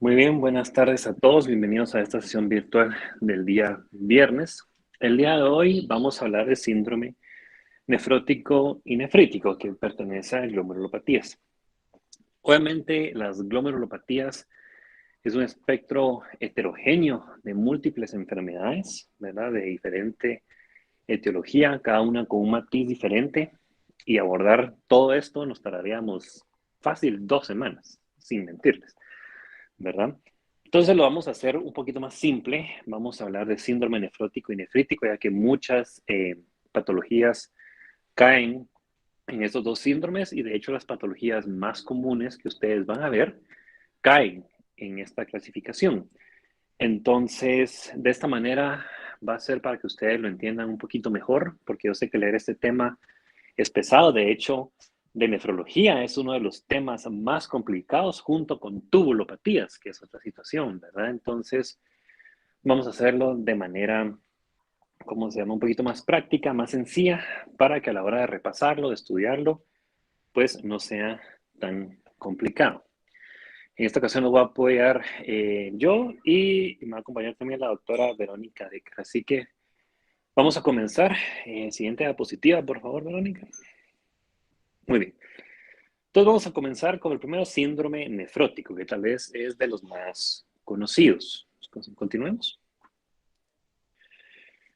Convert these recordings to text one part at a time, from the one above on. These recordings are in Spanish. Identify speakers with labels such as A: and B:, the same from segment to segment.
A: Muy bien, buenas tardes a todos. Bienvenidos a esta sesión virtual del día viernes. El día de hoy vamos a hablar de síndrome nefrótico y nefrítico, que pertenece a glomerulopatías. Obviamente, las glomerulopatías es un espectro heterogéneo de múltiples enfermedades, ¿verdad? De diferente etiología, cada una con un matiz diferente. Y abordar todo esto nos tardaríamos fácil 2 semanas, sin mentirles, ¿verdad? Entonces lo vamos a hacer un poquito más simple. Vamos a hablar de síndrome nefrótico y nefrítico, ya que muchas patologías caen en estos dos síndromes y de hecho las patologías más comunes que ustedes van a ver caen en esta clasificación. Entonces, de esta manera va a ser para que ustedes lo entiendan un poquito mejor, porque yo sé que leer este tema es pesado. De hecho, de nefrología es uno de los temas más complicados junto con tubulopatías, que es otra situación, ¿verdad? Entonces, vamos a hacerlo de manera, ¿cómo se llama? Un poquito más práctica, más sencilla, para que a la hora de repasarlo, de estudiarlo, pues no sea tan complicado. En esta ocasión lo voy a apoyar yo y me va a acompañar también la doctora Verónica Decker. Así que vamos a comenzar. Siguiente diapositiva, por favor, Verónica. Muy bien. Entonces vamos a comenzar con el primero síndrome nefrótico, que tal vez es de los más conocidos. Continuemos.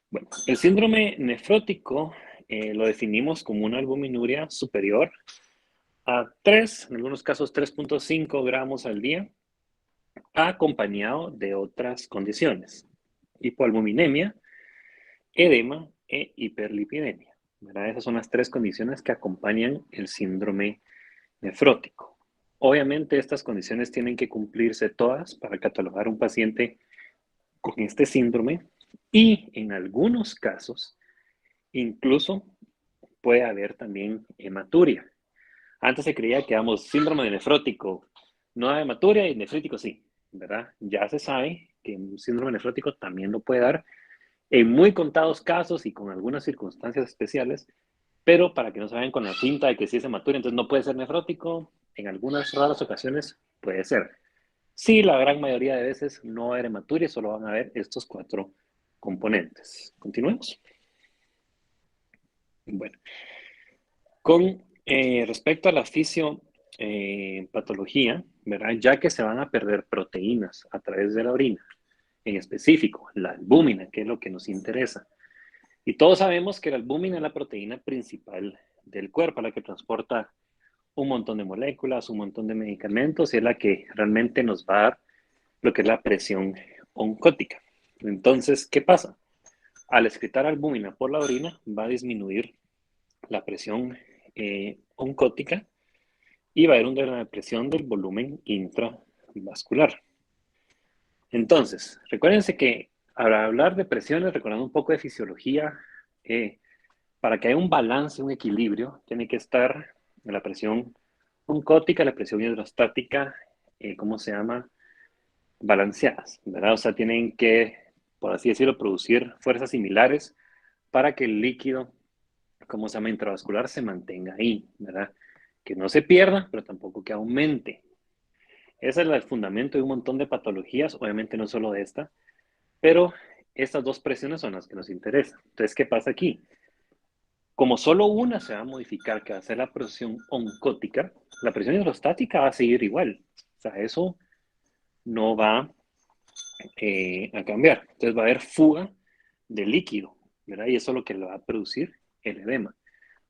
A: Bueno, el síndrome nefrótico lo definimos como una albuminuria superior a 3, en algunos casos 3.5 gramos al día, acompañado de otras condiciones: hipoalbuminemia, edema e hiperlipidemia, ¿verdad? Esas son las tres condiciones que acompañan el síndrome nefrótico. Obviamente estas condiciones tienen que cumplirse todas para catalogar un paciente con este síndrome y en algunos casos incluso puede haber también hematuria. Antes se creía que, digamos, síndrome de nefrótico no da hematuria y nefrítico sí, ¿verdad? Ya se sabe que un síndrome nefrótico también lo puede dar en muy contados casos y con algunas circunstancias especiales, pero para que no se vayan con la cinta de que si es hematuria, entonces no puede ser nefrótico, en algunas raras ocasiones puede ser. Sí, la gran mayoría de veces no va a haber hematuria, solo van a haber estos cuatro componentes. Continuemos. Bueno, con respecto a la fisiopatología, ¿verdad? Ya que se van a perder proteínas a través de la orina, en específico la albúmina, que es lo que nos interesa. Y todos sabemos que la albúmina es la proteína principal del cuerpo, la que transporta un montón de moléculas, un montón de medicamentos, y es la que realmente nos va a dar lo que es la presión oncótica. Entonces, ¿qué pasa? Al excretar albúmina por la orina, va a disminuir la presión oncótica y va a haber una depresión del volumen intravascular. Entonces, recuérdense que al hablar de presiones, recordando un poco de fisiología, para que haya un balance, un equilibrio, tiene que estar la presión oncótica, la presión hidrostática, ¿cómo se llama? Balanceadas, ¿verdad? O sea, tienen que, por así decirlo, producir fuerzas similares para que el líquido, ¿cómo se llama? Intravascular se mantenga ahí, ¿verdad? Que no se pierda, pero tampoco que aumente. Ese es el fundamento de un montón de patologías, obviamente no solo de esta, pero estas dos presiones son las que nos interesan. Entonces, ¿qué pasa aquí? Como solo una se va a modificar, que va a ser la presión oncótica, la presión hidrostática va a seguir igual. O sea, eso no va a cambiar. Entonces va a haber fuga de líquido, ¿verdad? Y eso es lo que le va a producir el edema.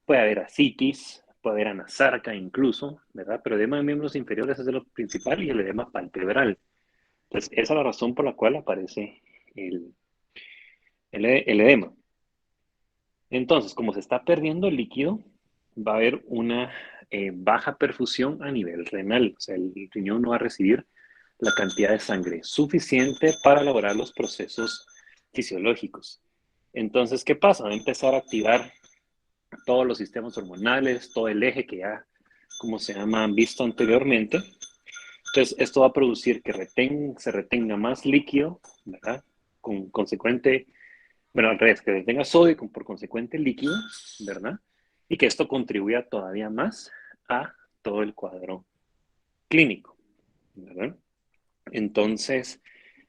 A: Puede haber ascitis, puede haber anasarca incluso, ¿verdad? Pero edema de miembros inferiores es de lo principal y el edema palpebral. Entonces, esa es la razón por la cual aparece el edema. Entonces, como se está perdiendo el líquido, va a haber una baja perfusión a nivel renal. O sea, el riñón no va a recibir la cantidad de sangre suficiente para lograr los procesos fisiológicos. Entonces, ¿qué pasa? Va a empezar a activar todos los sistemas hormonales, todo el eje que ya, como se llama, han visto anteriormente. Entonces, esto va a producir que se retenga más líquido, ¿verdad? Con consecuente, bueno, al revés, que retenga sodio y por consecuente líquido, ¿verdad? Y que esto contribuya todavía más a todo el cuadro clínico, ¿verdad? Entonces,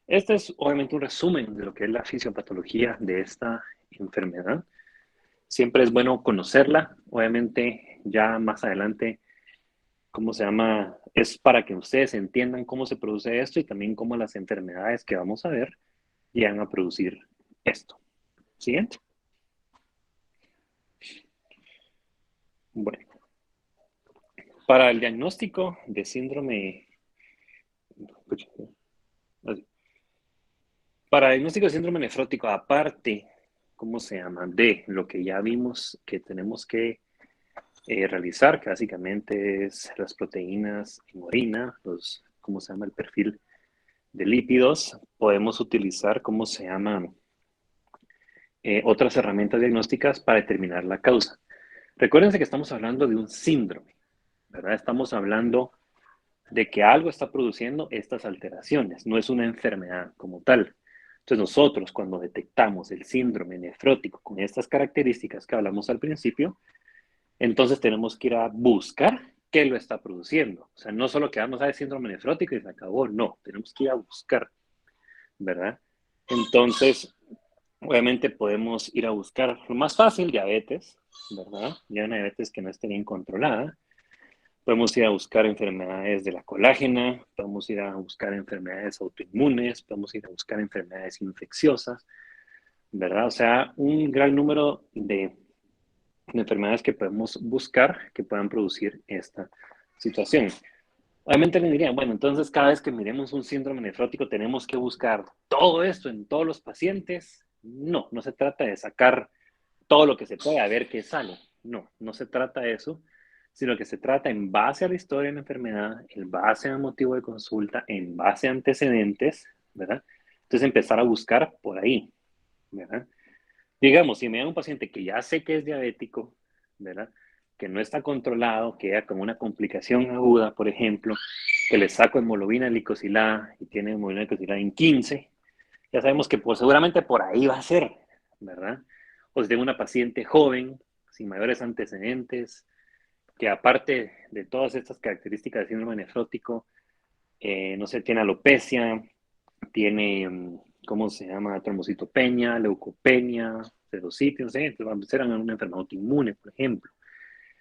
A: este es obviamente un resumen de lo que es la fisiopatología de esta enfermedad. Siempre es bueno conocerla. Obviamente, ya más adelante, ¿cómo se llama? Es para que ustedes entiendan cómo se produce esto y también cómo las enfermedades que vamos a ver llegan a producir esto. Siguiente. Bueno, para el diagnóstico de síndrome, para el diagnóstico de síndrome nefrótico, aparte, ¿cómo se llama? De lo que ya vimos que tenemos que realizar, que básicamente es las proteínas en orina, ¿cómo se llama? El perfil de lípidos, podemos utilizar, ¿cómo se llama? Otras herramientas diagnósticas para determinar la causa. Recuérdense que estamos hablando de un síndrome, ¿verdad? Estamos hablando de que algo está produciendo estas alteraciones, no es una enfermedad como tal. Entonces nosotros cuando detectamos el síndrome nefrótico con estas características que hablamos al principio, entonces tenemos que ir a buscar qué lo está produciendo. O sea, no solo quedamos a síndrome nefrótico y se acabó, no, tenemos que ir a buscar, ¿verdad? Entonces, obviamente podemos ir a buscar lo más fácil, diabetes, ¿verdad? Ya una diabetes que no esté bien controlada. Podemos ir a buscar enfermedades de la colágena, podemos ir a buscar enfermedades autoinmunes, podemos ir a buscar enfermedades infecciosas, ¿verdad? O sea, un gran número de enfermedades que podemos buscar que puedan producir esta situación. Obviamente me dirían, bueno, entonces cada vez que miremos un síndrome nefrótico tenemos que buscar todo esto en todos los pacientes. No, no se trata de sacar todo lo que se puede a ver qué sale. No, no se trata de eso, sino que se trata en base a la historia de la enfermedad, en base al motivo de consulta, en base a antecedentes, ¿verdad? Entonces empezar a buscar por ahí, ¿verdad? Digamos, si me da un paciente que ya sé que es diabético, ¿verdad? Que no está controlado, que ya con una complicación aguda, por ejemplo, que le saco hemoglobina glicosilada y tiene hemoglobina glicosilada en 15, ya sabemos que pues, seguramente por ahí va a ser, ¿verdad? O si tengo una paciente joven, sin mayores antecedentes, que aparte de todas estas características de síndrome nefrótico, no sé, tiene alopecia, tiene, ¿cómo se llama? Trombocitopenia, leucopenia, sedositis, no sé, entonces va a ser una enfermedad autoinmune, por ejemplo.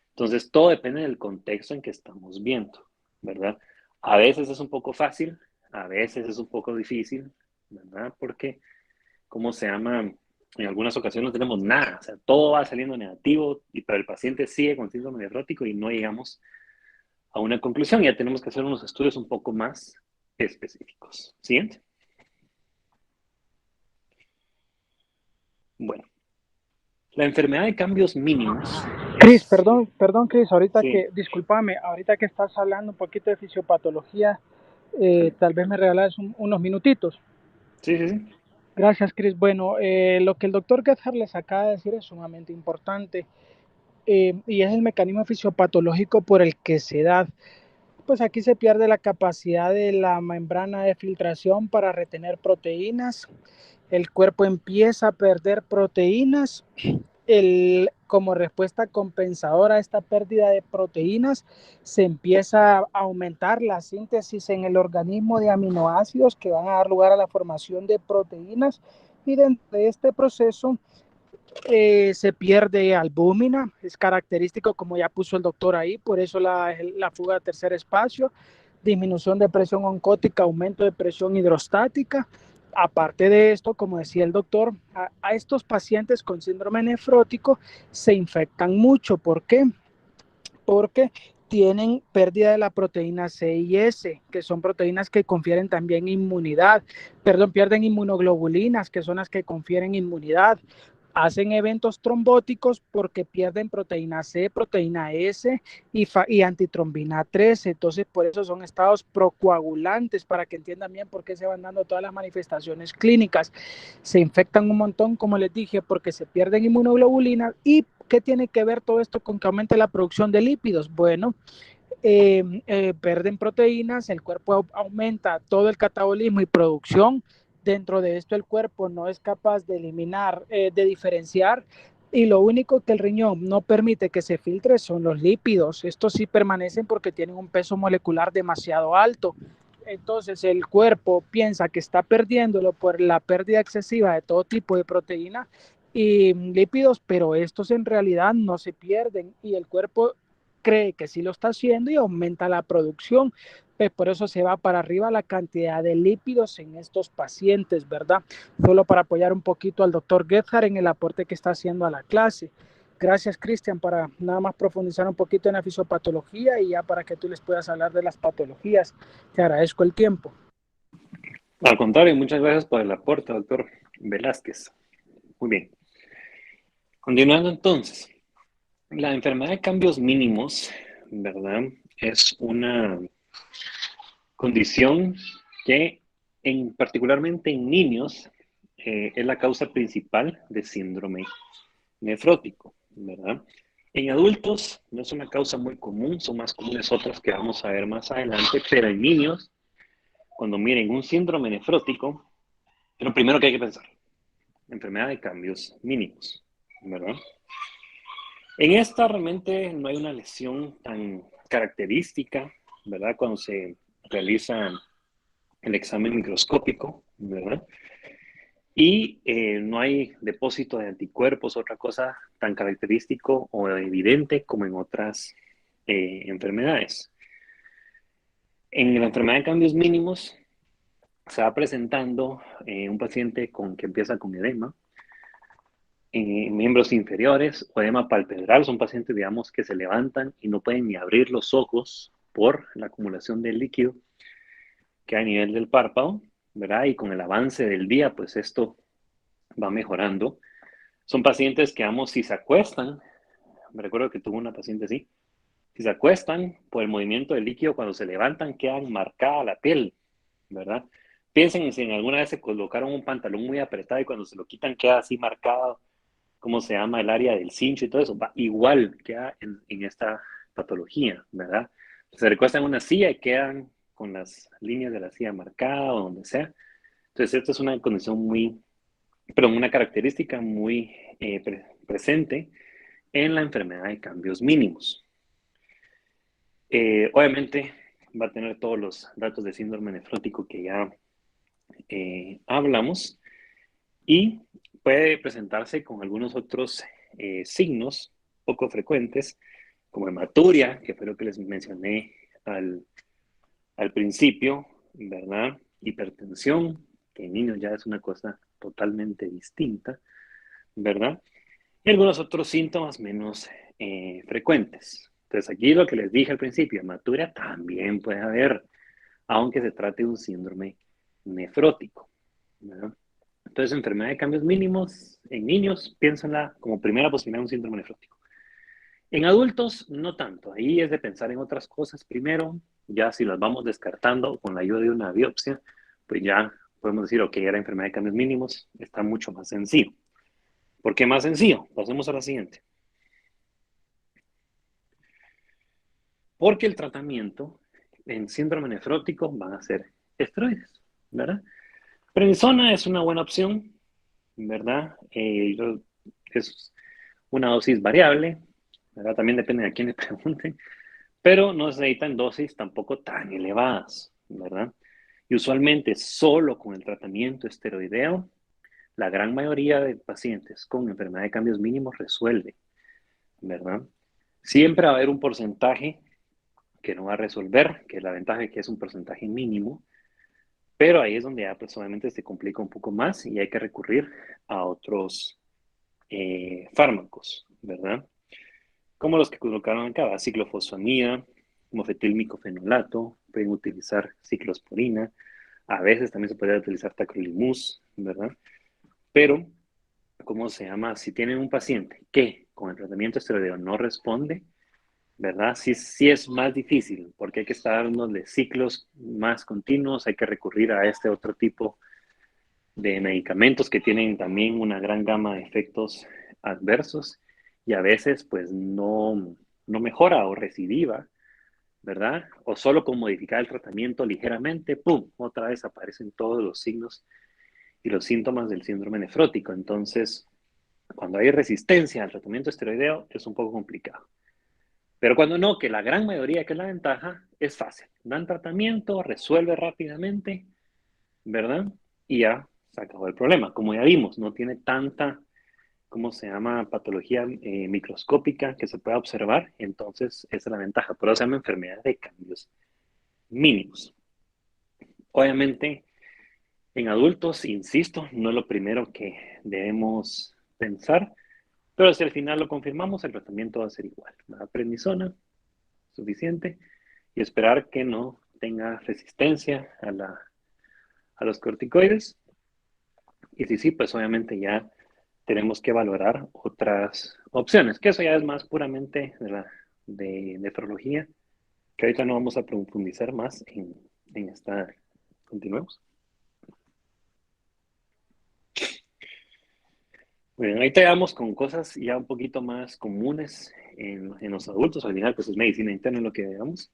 A: Entonces, todo depende del contexto en que estamos viendo, ¿verdad? A veces es un poco fácil, a veces es un poco difícil, ¿verdad? Porque, ¿cómo se llama? En algunas ocasiones no tenemos nada, o sea, todo va saliendo negativo, pero el paciente sigue con síndrome nefrótico y no llegamos a una conclusión. Ya tenemos que hacer unos estudios un poco más específicos. Siguiente. Bueno, la enfermedad de cambios mínimos
B: Cris,
A: es...
B: perdón, Cris,
A: Sí,
B: discúlpame, ahorita que estás hablando un poquito de fisiopatología,
A: dale.
B: tal vez me regalas unos minutitos.
A: Sí, sí, sí.
B: Gracias, Cris. Bueno, lo que el doctor Gethard les acaba de decir es sumamente importante y es el mecanismo fisiopatológico por el que se da. Pues aquí se pierde la capacidad de la membrana de filtración para retener proteínas. El cuerpo empieza a perder proteínas como respuesta compensadora a esta pérdida de proteínas, se empieza a aumentar la síntesis en el organismo de aminoácidos que van a dar lugar a la formación de proteínas y dentro de este proceso se pierde albúmina, es característico como ya puso el doctor ahí, por eso la fuga de tercer espacio, disminución de presión oncótica, aumento de presión hidrostática. Aparte de esto, como decía el doctor, a estos pacientes con síndrome nefrótico se infectan mucho. ¿Por qué? Porque tienen pérdida de la proteína C y S, que son proteínas que confieren también inmunidad, pierden inmunoglobulinas, que son las que confieren inmunidad, hacen eventos trombóticos porque pierden proteína C, proteína S y antitrombina 13. Entonces, por eso son estados procoagulantes, para que entiendan bien por qué se van dando todas las manifestaciones clínicas. Se infectan un montón, como les dije, porque se pierden inmunoglobulinas. ¿Y qué tiene que ver todo esto con que aumente la producción de lípidos? Bueno, pierden proteínas, el cuerpo aumenta todo el catabolismo y producción. Dentro de esto el cuerpo no es capaz de eliminar, de diferenciar, y lo único que el riñón no permite que se filtre son los lípidos. Estos sí permanecen porque tienen un peso molecular demasiado alto. Entonces el cuerpo piensa que está perdiéndolo por la pérdida excesiva de todo tipo de proteína y lípidos, pero estos en realidad no se pierden y el cuerpo cree que sí lo está haciendo y aumenta la producción. Pues por eso se va para arriba la cantidad de lípidos en estos pacientes, ¿verdad? Solo para apoyar un poquito al doctor Gebhard en el aporte que está haciendo a la clase. Gracias, Cristian, para nada más profundizar un poquito en la fisiopatología y ya para que tú les puedas hablar de las patologías. Te agradezco el tiempo.
A: Al contrario, muchas gracias por el aporte, doctor Velázquez. Muy bien. Continuando entonces, la enfermedad de cambios mínimos, ¿verdad? Es una condición que particularmente en niños es la causa principal de síndrome nefrótico, ¿verdad? En adultos no es una causa muy común, son más comunes otras que vamos a ver más adelante, pero en niños, cuando miren un síndrome nefrótico, es lo primero que hay que pensar, enfermedad de cambios mínimos, ¿verdad? En esta realmente no hay una lesión tan característica, ¿verdad? Cuando se realiza el examen microscópico, ¿verdad? Y no hay depósito de anticuerpos, otra cosa tan característico o evidente como en otras enfermedades. En la enfermedad de cambios mínimos se va presentando un paciente que empieza con edema, miembros inferiores o edema palpebral, son pacientes, digamos, que se levantan y no pueden ni abrir los ojos por la acumulación de líquido que hay a nivel del párpado, ¿verdad? Y con el avance del día, pues esto va mejorando. Son pacientes que, vamos, si se acuestan, me recuerdo que tuve una paciente así, si se acuestan por el movimiento del líquido, cuando se levantan quedan marcada la piel, ¿verdad? Piensen en si en alguna vez se colocaron un pantalón muy apretado y cuando se lo quitan queda así marcado, ¿cómo se llama? El área del cincho y todo eso, va igual queda en esta patología, ¿verdad? Se recuestan en una silla y quedan con las líneas de la silla marcadas o donde sea. Entonces, esta es una condición una característica muy presente en la enfermedad de cambios mínimos. Obviamente va a tener todos los datos de síndrome nefrótico que ya hablamos y puede presentarse con algunos otros signos poco frecuentes, como hematuria, que fue lo que les mencioné al principio, ¿verdad? Hipertensión, que en niños ya es una cosa totalmente distinta, ¿verdad? Y algunos otros síntomas menos frecuentes. Entonces, aquí lo que les dije al principio, hematuria también puede haber, aunque se trate de un síndrome nefrótico, ¿verdad? Entonces, enfermedad de cambios mínimos en niños, piénsenla como primera posibilidad de un síndrome nefrótico. En adultos, no tanto. Ahí es de pensar en otras cosas primero. Ya si las vamos descartando con la ayuda de una biopsia, pues ya podemos decir, ok, era enfermedad de cambios mínimos, está mucho más sencillo. ¿Por qué más sencillo? Pasemos a la siguiente. Porque el tratamiento en síndrome nefrótico van a ser esteroides, ¿verdad? Prednisona es una buena opción, ¿verdad? Es una dosis variable, ¿verdad? También depende de a quién le pregunten, pero no se necesitan dosis tampoco tan elevadas, ¿verdad? Y usualmente solo con el tratamiento esteroideo, la gran mayoría de pacientes con enfermedad de cambios mínimos resuelve, ¿verdad? Siempre va a haber un porcentaje que no va a resolver, que es la ventaja de que es un porcentaje mínimo, pero ahí es donde ya pues obviamente se complica un poco más y hay que recurrir a otros fármacos, ¿verdad? Como los que colocaron acá, ciclofosfamida, mofetilmicofenolato, pueden utilizar ciclosporina, a veces también se puede utilizar tacrolimus, ¿verdad? Pero, ¿cómo se llama? Si tienen un paciente que con el tratamiento esteroideo no responde, ¿verdad? Sí, sí es más difícil porque hay que estar dándole ciclos más continuos, hay que recurrir a este otro tipo de medicamentos que tienen también una gran gama de efectos adversos y a veces pues no mejora o recidiva, ¿verdad? O solo con modificar el tratamiento ligeramente, ¡pum!, otra vez aparecen todos los signos y los síntomas del síndrome nefrótico. Entonces, cuando hay resistencia al tratamiento esteroideo es un poco complicado. Pero cuando no, que la gran mayoría, que es la ventaja, es fácil. Dan tratamiento, resuelve rápidamente, ¿verdad? Y ya se acabó el problema. Como ya vimos, no tiene tanta, ¿cómo se llama? Patología microscópica que se pueda observar. Entonces, esa es la ventaja. Por eso se llama enfermedad de cambios mínimos. Obviamente, en adultos, insisto, no es lo primero que debemos pensar, pero si al final lo confirmamos, el tratamiento va a ser igual. La prednisona, suficiente, y esperar que no tenga resistencia a los corticoides. Y si sí, pues obviamente ya tenemos que valorar otras opciones, que eso ya es más puramente de nefrología, que ahorita no vamos a profundizar más en esta. Continuemos. Bueno, ahí te vamos con cosas ya un poquito más comunes en los adultos. Al final, pues es medicina interna lo que veamos.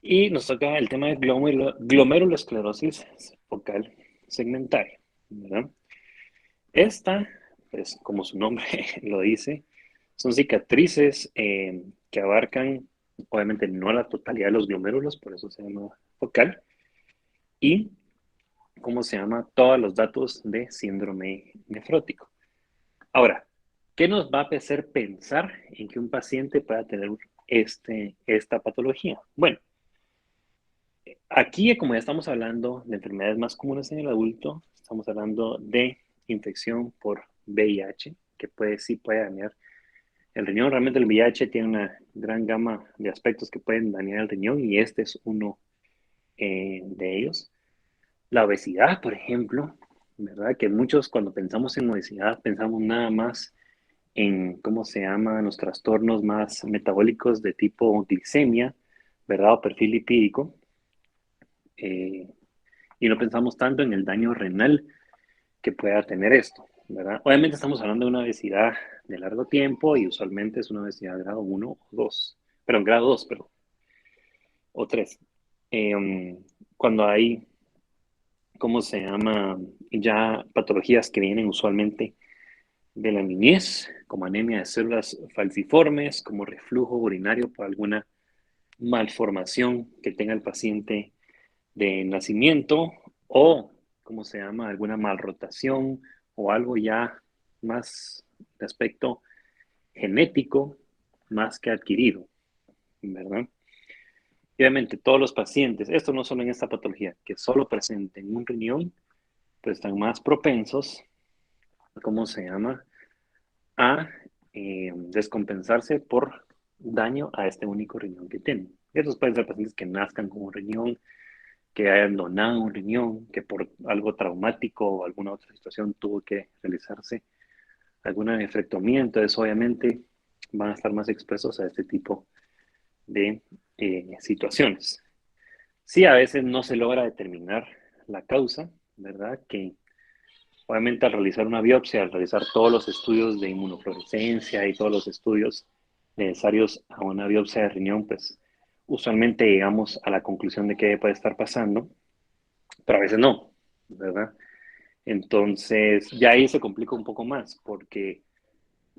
A: Y nos toca el tema de glomerulosclerosis focal segmentaria, ¿verdad? Esta, pues como su nombre lo dice, son cicatrices que abarcan, obviamente no la totalidad de los glomérulos, por eso se llama focal, y, ¿cómo se llama? Todos los datos de síndrome nefrótico. Ahora, ¿qué nos va a hacer pensar en que un paciente pueda tener esta patología? Bueno, aquí, como ya estamos hablando de enfermedades más comunes en el adulto, estamos hablando de infección por VIH, que sí puede dañar el riñón. Realmente el VIH tiene una gran gama de aspectos que pueden dañar el riñón y este es uno de ellos. La obesidad, por ejemplo, ¿verdad? Que muchos cuando pensamos en obesidad pensamos nada más en, ¿cómo se llama?, los trastornos más metabólicos de tipo glicemia, ¿verdad? O perfil lipídico. Eh, y no pensamos tanto en el daño renal que pueda tener esto, ¿verdad? Obviamente estamos hablando de una obesidad de largo tiempo y usualmente es una obesidad grado 1 o 2, pero grado 2, pero, o 3. Cuando hay, ¿cómo se llama? Ya patologías que vienen usualmente de la niñez, como anemia de células falciformes, como reflujo urinario por alguna malformación que tenga el paciente de nacimiento o, ¿cómo se llama?, alguna malrotación o algo ya más de aspecto genético más que adquirido, ¿verdad? Y obviamente todos los pacientes, esto no solo en esta patología, que solo presenten un riñón, pues están más propensos, ¿cómo se llama?, a descompensarse por daño a este único riñón que tienen. Estos pueden ser pacientes que nazcan con un riñón, que hayan donado un riñón, que por algo traumático o alguna otra situación tuvo que realizarse alguna nefrectomía, entonces obviamente van a estar más expuestos a este tipo de situaciones. Sí, a veces no se logra determinar la causa, ¿verdad? Que obviamente al realizar una biopsia, al realizar todos los estudios de inmunofluorescencia y todos los estudios necesarios a una biopsia de riñón, pues usualmente llegamos a la conclusión de qué puede estar pasando, pero a veces no, ¿verdad? Entonces, ya ahí se complica un poco más, porque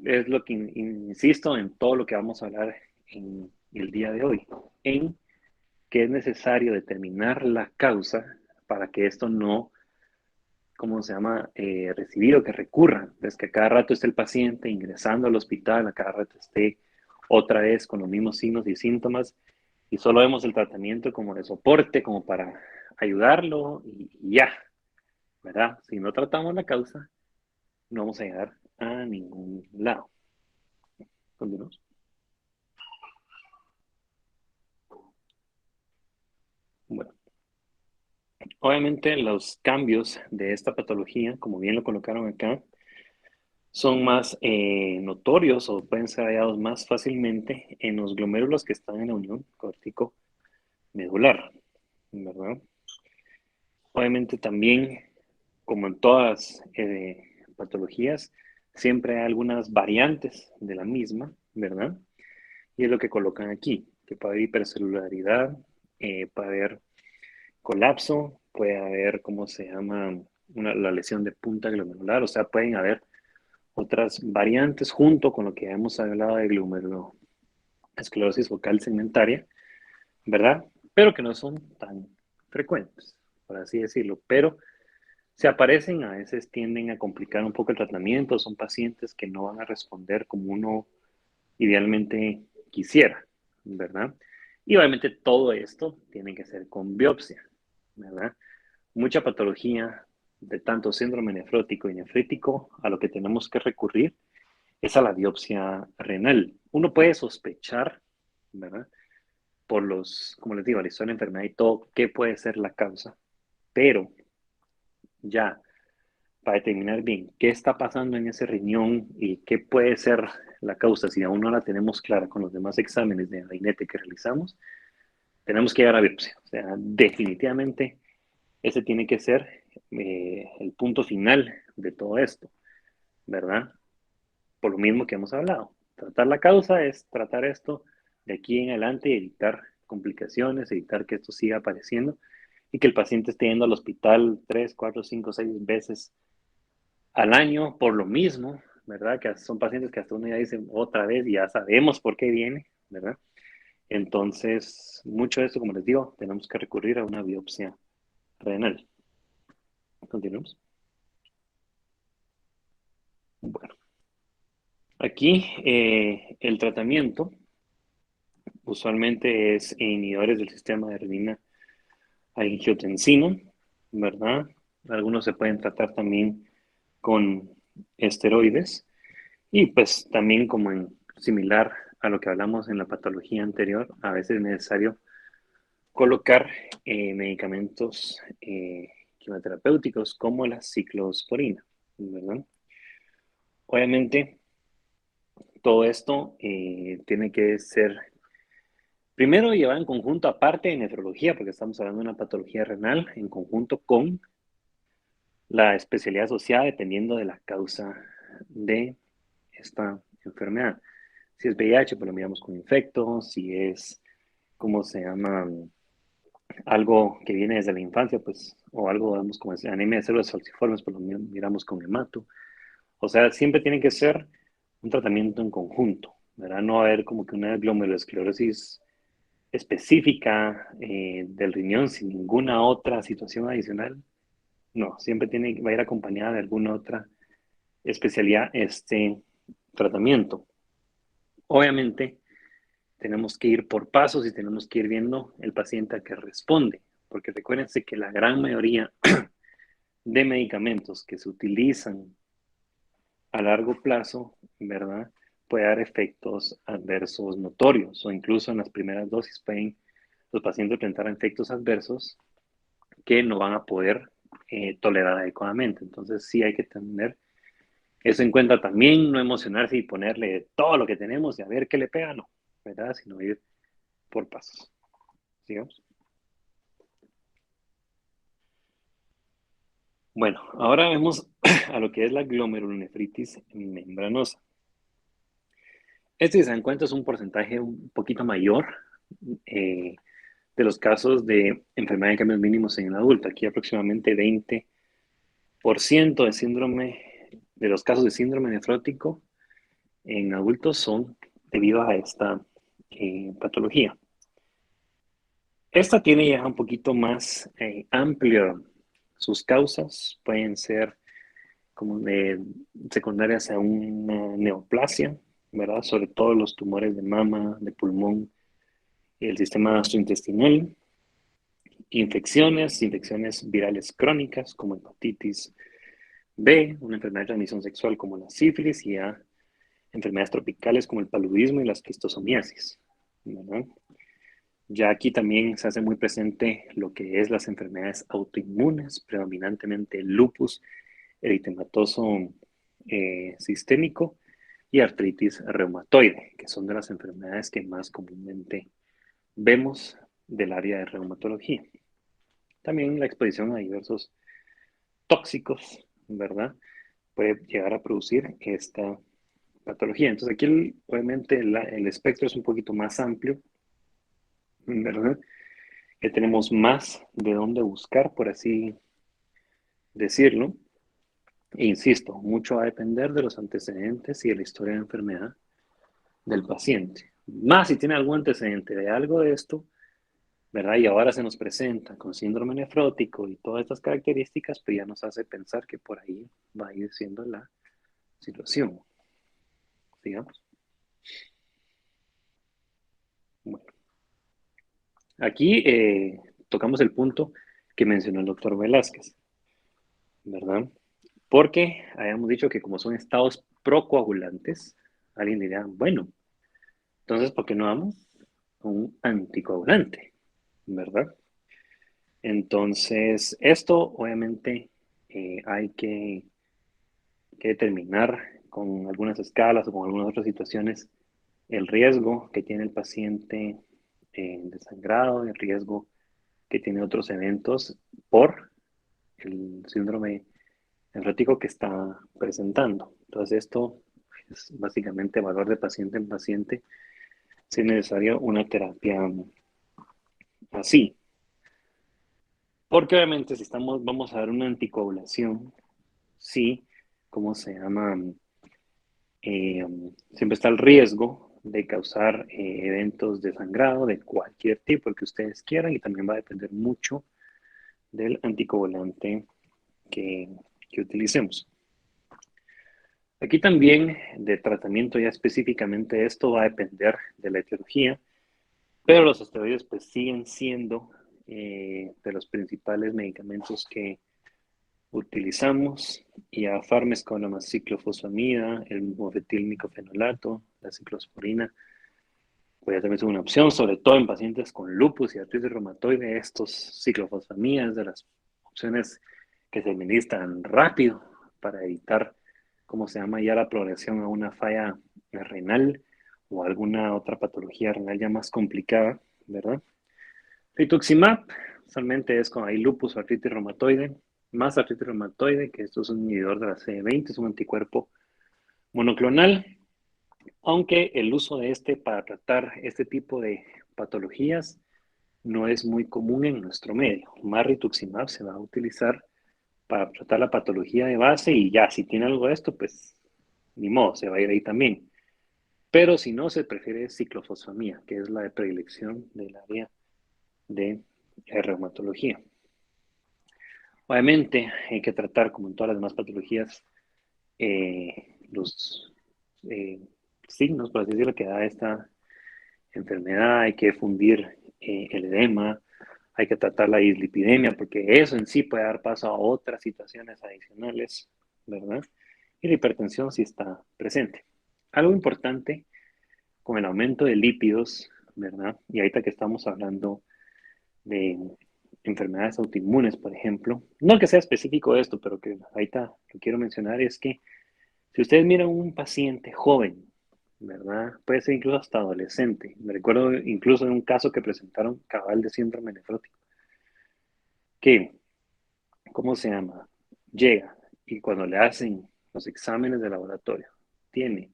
A: es lo que insisto en todo lo que vamos a hablar en el día de hoy, en que es necesario determinar la causa para que esto no, ¿cómo se llama?, recibir o que recurra. Es que a cada rato esté el paciente ingresando al hospital, a cada rato esté otra vez con los mismos signos y síntomas, y solo vemos el tratamiento como de soporte, como para ayudarlo y ya, ¿verdad? Si no tratamos la causa, no vamos a llegar a ningún lado. Continuamos. Bueno, obviamente los cambios de esta patología, como bien lo colocaron acá, son más notorios o pueden ser hallados más fácilmente en los glomérulos que están en la unión córtico-medular, ¿verdad? Obviamente también, como en todas patologías, siempre hay algunas variantes de la misma, ¿verdad? Y es lo que colocan aquí, que puede haber hipercelularidad, puede haber colapso, puede haber, ¿cómo se llama?, la lesión de punta glomerular, o sea, pueden haber otras variantes junto con lo que hemos hablado de esclerosis focal segmentaria, ¿verdad? Pero que no son tan frecuentes, por así decirlo. Pero se aparecen, a veces tienden a complicar un poco el tratamiento, son pacientes que no van a responder como uno idealmente quisiera, ¿verdad? Y obviamente todo esto tiene que ser con biopsia, ¿verdad? Mucha patología de tanto síndrome nefrótico y nefrítico, a lo que tenemos que recurrir es a la biopsia renal. Uno puede sospechar, ¿verdad? Por los, como les digo, la historia de la enfermedad y todo, qué puede ser la causa, pero ya para determinar bien qué está pasando en ese riñón y qué puede ser la causa, si aún no la tenemos clara con los demás exámenes de gabinete que realizamos, tenemos que llegar a biopsia. O sea, definitivamente ese tiene que ser el punto final de todo esto, ¿verdad? Por lo mismo que hemos hablado. Tratar la causa es tratar esto de aquí en adelante y evitar complicaciones, evitar que esto siga apareciendo y que el paciente esté yendo al hospital 3, 4, 5, 6 veces al año por lo mismo, ¿verdad? Que son pacientes que hasta uno ya dice otra vez y ya sabemos por qué viene, ¿verdad? Entonces, mucho de esto, como les digo, tenemos que recurrir a una biopsia renal. Continuamos. Bueno, aquí el tratamiento usualmente es inhibidores del sistema de renina angiotensina, ¿verdad? Algunos se pueden tratar también con esteroides y pues también como en similar a lo que hablamos en la patología anterior, a veces es necesario colocar medicamentos quimioterapéuticos como la ciclosporina, ¿verdad? Obviamente todo esto tiene que ser primero llevado en conjunto aparte de nefrología, porque estamos hablando de una patología renal, en conjunto con la especialidad asociada dependiendo de la causa de esta enfermedad. Si es VIH, pues lo miramos con infectos, si es, ¿cómo se llama? Algo que viene desde la infancia, pues, o algo, digamos, como es anemia de células falciformes, pues lo miramos con hemato. O sea, siempre tiene que ser un tratamiento en conjunto, ¿verdad? No va a haber como que una glomerulosclerosis específica del riñón sin ninguna otra situación adicional. No, siempre tiene, va a ir acompañada de alguna otra especialidad este tratamiento. Obviamente, tenemos que ir por pasos y tenemos que ir viendo el paciente a qué responde, porque recuérdense que la gran mayoría de medicamentos que se utilizan a largo plazo, ¿verdad? Puede dar efectos adversos notorios o incluso en las primeras dosis pueden los pacientes presentar efectos adversos que no van a poder tolerar adecuadamente. Entonces sí hay que tener eso en cuenta también, no emocionarse y ponerle todo lo que tenemos y a ver qué le pega, no, ¿verdad? Sino ir por pasos. Sigamos. Bueno, ahora vemos a lo que es la glomerulonefritis membranosa. Este, si se dan cuenta, es un porcentaje un poquito mayor eh, de los casos de enfermedad de cambios mínimos en el adulto. Aquí aproximadamente 20% de síndrome, de los casos de síndrome nefrótico en adultos son debido a esta patología. Esta tiene ya un poquito más amplio sus causas, pueden ser como de secundarias a una neoplasia, ¿verdad? Sobre todo los tumores de mama, de pulmón, el sistema gastrointestinal, infecciones virales crónicas como hepatitis B, una enfermedad de transmisión sexual como la sífilis y a enfermedades tropicales como el paludismo y la esquistosomiasis, ¿verdad? Ya aquí también se hace muy presente lo que es las enfermedades autoinmunes, predominantemente el lupus eritematoso sistémico y artritis reumatoide, que son de las enfermedades que más comúnmente vemos del área de reumatología. También la exposición a diversos tóxicos, ¿verdad? Puede llegar a producir esta patología. Entonces aquí obviamente el espectro es un poquito más amplio, ¿verdad? Que tenemos más de dónde buscar, por así decirlo. E insisto, mucho va a depender de los antecedentes y de la historia de enfermedad del paciente. Más si tiene algún antecedente de algo de esto, ¿verdad? Y ahora se nos presenta con síndrome nefrótico y todas estas características, pues ya nos hace pensar que por ahí va a ir siendo la situación, digamos. Bueno, aquí tocamos el punto que mencionó el doctor Velázquez, ¿verdad? Porque habíamos dicho que como son estados procoagulantes, alguien diría, bueno, entonces, ¿por qué no vamos a un anticoagulante? ¿Verdad? Entonces, esto obviamente hay que determinar con algunas escalas o con algunas otras situaciones el riesgo que tiene el paciente de sangrado, el riesgo que tiene otros eventos por el síndrome nefrótico que está presentando. Entonces, esto es básicamente valor de paciente en paciente si es necesario una terapia así. Porque obviamente si estamos, vamos a dar una anticoagulación, sí, ¿cómo se llama? Eh, Siempre está el riesgo de causar eventos de sangrado de cualquier tipo, el que ustedes quieran, y también va a depender mucho del anticoagulante que, que utilicemos. Aquí también de tratamiento ya específicamente esto va a depender de la etiología, pero los esteroides pues siguen siendo de los principales medicamentos que utilizamos, y a fármacos como la ciclofosfamida, el mofetilmicofenolato, la ciclosporina, puede también ser una opción, sobre todo en pacientes con lupus y artritis reumatoide. Estos ciclofosfamidas de las opciones que se administran rápido para evitar, ¿cómo se llama?, ya la progresión a una falla renal o alguna otra patología renal ya más complicada, ¿verdad? Rituximab, usualmente es cuando hay lupus o artritis reumatoide, más artritis reumatoide, que esto es un inhibidor de la CD20, es un anticuerpo monoclonal, aunque el uso de este para tratar este tipo de patologías no es muy común en nuestro medio. Más rituximab se va a utilizar para tratar la patología de base y ya, si tiene algo de esto, pues ni modo, se va a ir ahí también. Pero si no, se prefiere ciclofosfamida, que es la de predilección del área de reumatología. Obviamente hay que tratar, como en todas las demás patologías, los signos, por así decirlo, que da esta enfermedad. Hay que fundir el edema, hay que tratar la dislipidemia, porque eso en sí puede dar paso a otras situaciones adicionales, ¿verdad? Y la hipertensión sí está presente. Algo importante con el aumento de lípidos, ¿verdad? Y ahorita que estamos hablando de enfermedades autoinmunes, por ejemplo, no que sea específico de esto, pero que ahorita lo quiero mencionar, es que si ustedes miran un paciente joven, ¿verdad? Puede ser incluso hasta adolescente. Me recuerdo incluso de un caso que presentaron cabal de síndrome nefrótico, que, ¿cómo se llama? Llega y cuando le hacen los exámenes de laboratorio, tiene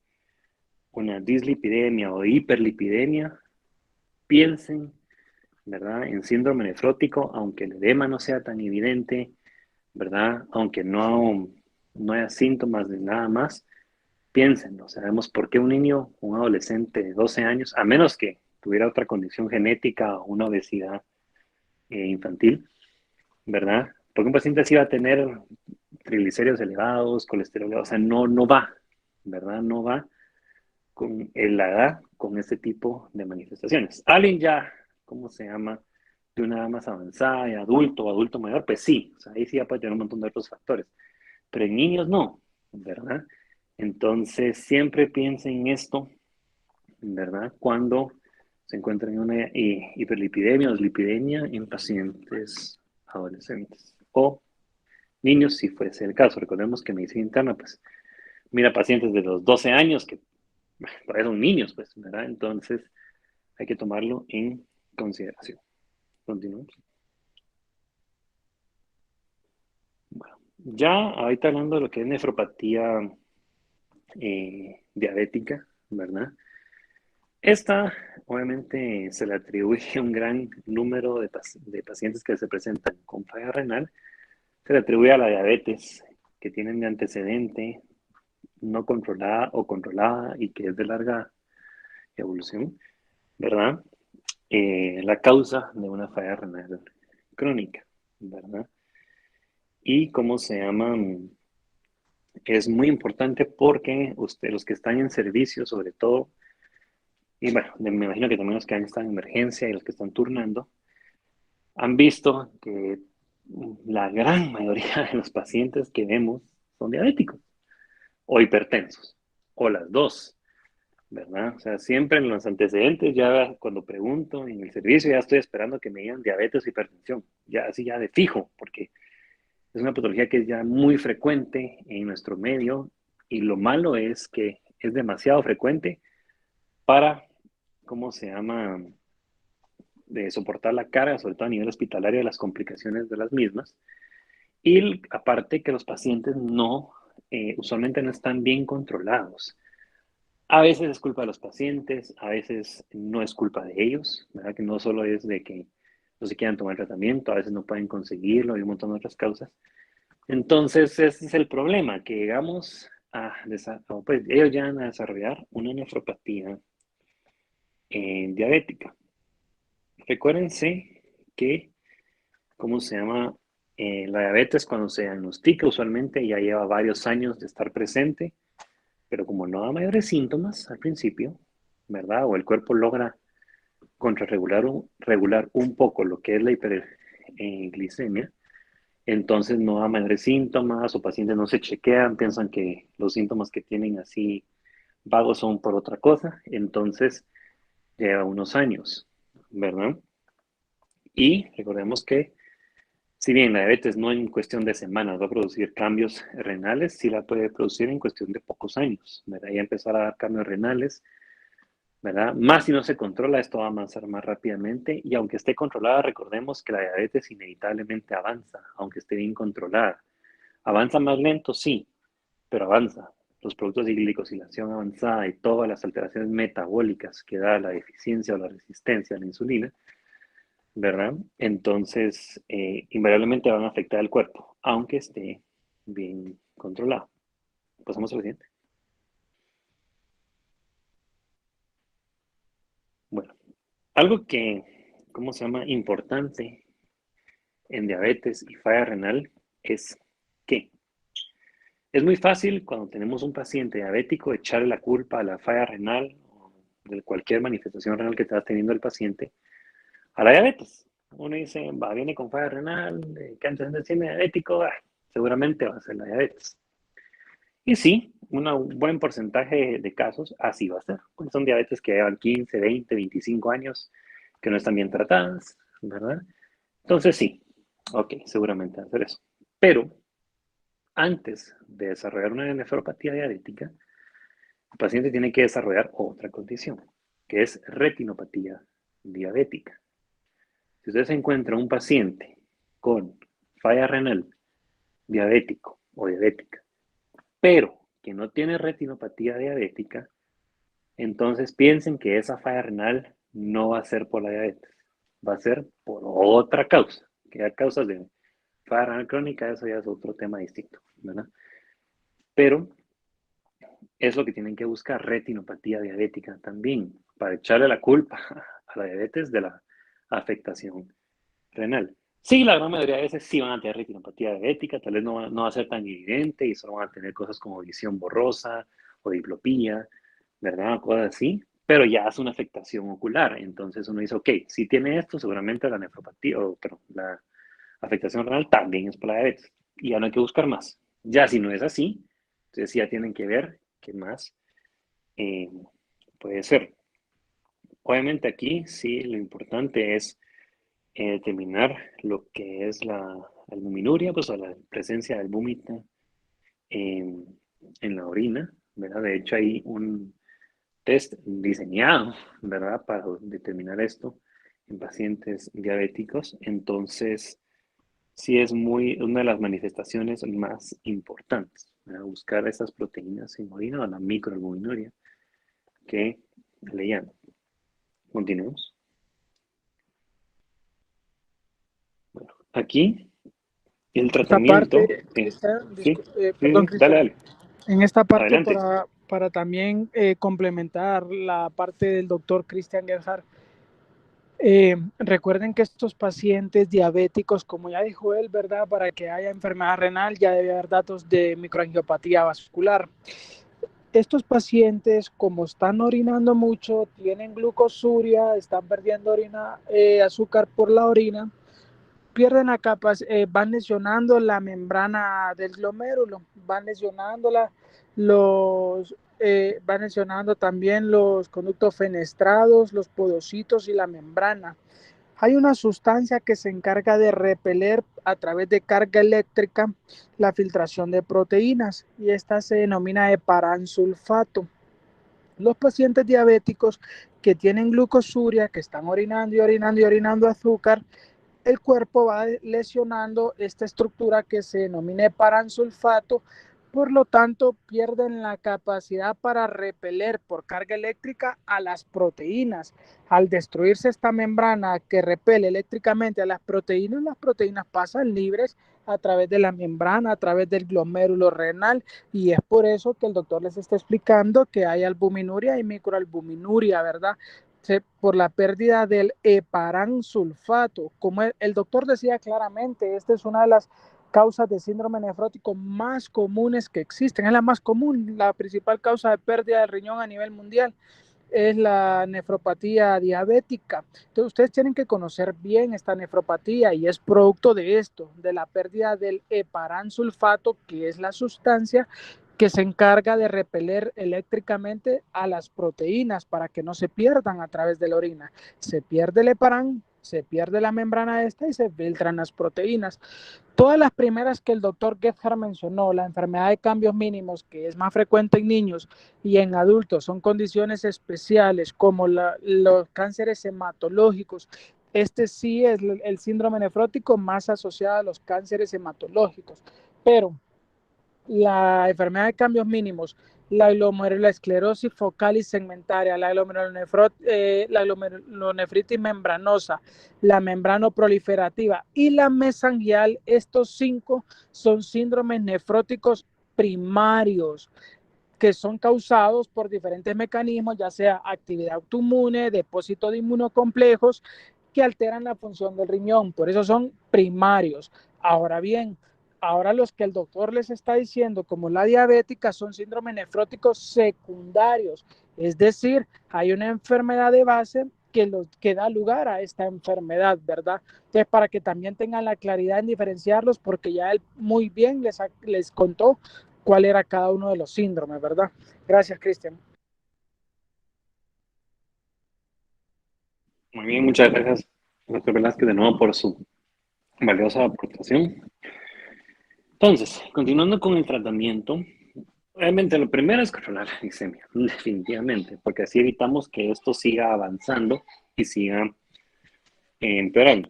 A: una dislipidemia o hiperlipidemia, piensen, ¿verdad?, en síndrome nefrótico, aunque el edema no sea tan evidente, ¿verdad? Aunque no haya síntomas de nada más, piénsenlo. Sabemos por qué un niño, un adolescente de 12 años, a menos que tuviera otra condición genética o una obesidad infantil, ¿verdad? Porque un paciente así va a tener triglicéridos elevados, colesterol, o sea, no va, ¿verdad? No va con la edad con este tipo de manifestaciones. Alguien ya, ¿cómo se llama?, de una edad más avanzada, de adulto o adulto mayor, pues sí, o sea, ahí sí ya puede tener un montón de otros factores, pero en niños no, ¿verdad? Entonces, siempre piensen en esto, ¿verdad? Cuando se encuentran en una hiperlipidemia o dislipidemia en pacientes adolescentes o niños, si fuese el caso. Recordemos que medicina interna, pues, mira pacientes de los 12 años que todavía son niños, pues, ¿verdad? Entonces, hay que tomarlo en consideración. Continuamos. Bueno, ya ahorita hablando de lo que es nefropatía diabética, ¿verdad? Esta, obviamente, se le atribuye a un gran número de pacientes que se presentan con falla renal. Se le atribuye a la diabetes que tienen de antecedente no controlada o controlada y que es de larga evolución, ¿verdad? La causa de una falla renal crónica, ¿verdad? Y cómo se llama, es muy importante porque los que están en servicio, sobre todo, y bueno, me imagino que también los que están en emergencia y los que están turnando, han visto que la gran mayoría de los pacientes que vemos son diabéticos o hipertensos, o las dos, ¿verdad? O sea, siempre en los antecedentes, ya cuando pregunto en el servicio, ya estoy esperando que me digan diabetes o hipertensión, ya así ya de fijo, porque es una patología que es ya muy frecuente en nuestro medio y lo malo es que es demasiado frecuente para, ¿cómo se llama?, de soportar la carga, sobre todo a nivel hospitalario, de las complicaciones de las mismas. Y aparte que los pacientes no, usualmente no están bien controlados. A veces es culpa de los pacientes, a veces no es culpa de ellos, ¿verdad? Que no solo es de que no se quieran tomar el tratamiento, a veces no pueden conseguirlo y un montón de otras causas. Entonces, ese es el problema, que llegamos a, pues ellos llegan a desarrollar una nefropatía diabética. Recuérdense que, ¿cómo se llama? La diabetes cuando se diagnostica usualmente ya lleva varios años de estar presente, pero como no da mayores síntomas al principio, ¿verdad? O el cuerpo logra contrarregular regular un poco lo que es la hiperglicemia, entonces no da mayores síntomas o pacientes no se chequean, piensan que los síntomas que tienen así vagos son por otra cosa, entonces lleva unos años, ¿verdad? Y recordemos que si bien la diabetes no en cuestión de semanas va a producir cambios renales, sí la puede producir en cuestión de pocos años, ¿verdad? Ya empezar a dar cambios renales, ¿verdad? Más si no se controla, esto va a avanzar más rápidamente y aunque esté controlada, recordemos que la diabetes inevitablemente avanza, aunque esté bien controlada. ¿Avanza más lento? Sí, pero avanza. Los productos de glicosilación avanzada y todas las alteraciones metabólicas que da la deficiencia o la resistencia a la insulina, ¿verdad? Entonces, invariablemente van a afectar al cuerpo, aunque esté bien controlado. Pasamos al siguiente. Bueno, algo que, ¿cómo se llama? Importante en diabetes y falla renal es que es muy fácil cuando tenemos un paciente diabético echarle la culpa a la falla renal o de cualquier manifestación renal que está teniendo el paciente a la diabetes. Uno dice, va, viene con falla renal, cáncer de sistema diabético, seguramente va a ser la diabetes. Y sí, un buen porcentaje de casos así va a ser, porque son diabetes que llevan 15, 20, 25 años, que no están bien tratadas, ¿verdad? Entonces sí, ok, seguramente va a ser eso. Pero antes de desarrollar una nefropatía diabética, el paciente tiene que desarrollar otra condición, que es retinopatía diabética. Si usted se encuentra un paciente con falla renal diabético o diabética, pero que no tiene retinopatía diabética, entonces piensen que esa falla renal no va a ser por la diabetes, va a ser por otra causa, que hay causas de falla renal crónica, eso ya es otro tema distinto, ¿verdad? Pero es lo que tienen que buscar, retinopatía diabética también, para echarle la culpa a la diabetes de la afectación renal. Sí, la gran mayoría de veces sí van a tener retinopatía diabética, tal vez no va a ser tan evidente y solo van a tener cosas como visión borrosa o diplopía, ¿verdad? Cosas así, pero ya es una afectación ocular. Entonces uno dice, ok, si tiene esto, seguramente la nefropatía, o perdón, la afectación renal también es por la diabetes. Y ya no hay que buscar más. Ya si no es así, entonces ya tienen que ver qué más eh, puede ser. Obviamente aquí sí lo importante es determinar lo que es la albuminuria, pues a la presencia de albúmina en, en la orina, ¿verdad? De hecho hay un test diseñado, ¿verdad? Para determinar esto en pacientes diabéticos. Entonces, sí es una de las manifestaciones más importantes, ¿verdad? Buscar esas proteínas en orina o la microalbuminuria que le llaman. Continuemos. Bueno, aquí el
B: Esta
A: tratamiento,
B: parte, Cristian,
A: sí, sí,
B: perdón,
A: sí, dale,
B: Cristian,
A: dale,
B: en esta parte
A: adelante.
B: para también complementar la parte del doctor Christian Gerhard. Recuerden que estos pacientes diabéticos, como ya dijo él, ¿verdad? Para que haya enfermedad renal ya debe haber datos de microangiopatía vascular. Estos pacientes, como están orinando mucho, tienen glucosuria, están perdiendo azúcar por la orina, pierden la capacidad, van lesionando la membrana del glomérulo, van lesionándola, van lesionando también los conductos fenestrados, los podocitos y la membrana. Hay una sustancia que se encarga de repeler a través de carga eléctrica la filtración de proteínas y esta se denomina heparansulfato. Los pacientes diabéticos que tienen glucosuria, que están orinando y orinando y orinando azúcar, el cuerpo va lesionando esta estructura que se denomina heparansulfato, por lo tanto pierden la capacidad para repeler por carga eléctrica a las proteínas. Al destruirse esta membrana que repele eléctricamente a las proteínas pasan libres a través de la membrana, a través del glomérulo renal, y es por eso que el doctor les está explicando que hay albuminuria y microalbuminuria, ¿verdad? Por la pérdida del heparansulfato. Como el doctor decía claramente, esta es una de las causas de síndrome nefrótico más comunes que existen. Es la más común, la principal causa de pérdida de riñón a nivel mundial es la nefropatía diabética. Entonces ustedes tienen que conocer bien esta nefropatía y es producto de esto, de la pérdida del heparansulfato, que es la sustancia que se encarga de repeler eléctricamente a las proteínas para que no se pierdan a través de la orina. Se pierde el heparán, se pierde la membrana esta y se filtran las proteínas. Todas las primeras que el doctor Gerhard mencionó, la enfermedad de cambios mínimos, que es más frecuente en niños y en adultos, son condiciones especiales como los cánceres hematológicos. Este sí es el síndrome nefrótico más asociado a los cánceres hematológicos, pero la enfermedad de cambios mínimos, la glomerulosclerosis focal y segmentaria, la glomerulonefritis membranosa, la membranoproliferativa y la mesangial, estos 5 son síndromes nefróticos primarios que son causados por diferentes mecanismos, ya sea actividad autoinmune, depósito de inmunocomplejos que alteran la función del riñón, por eso son primarios. Ahora bien, ahora los que el doctor les está diciendo, como la diabética, son síndromes nefróticos secundarios, es decir, hay una enfermedad de base que da lugar a esta enfermedad, ¿verdad? Entonces, para que también tengan la claridad en diferenciarlos, porque ya él muy bien les contó cuál era cada uno de los síndromes, ¿verdad? Gracias, Cristian.
A: Muy bien, muchas gracias, doctor Velázquez, de nuevo por su valiosa aportación. Entonces, continuando con el tratamiento, realmente lo primero es controlar la glicemia, definitivamente, porque así evitamos que esto siga avanzando y siga empeorando.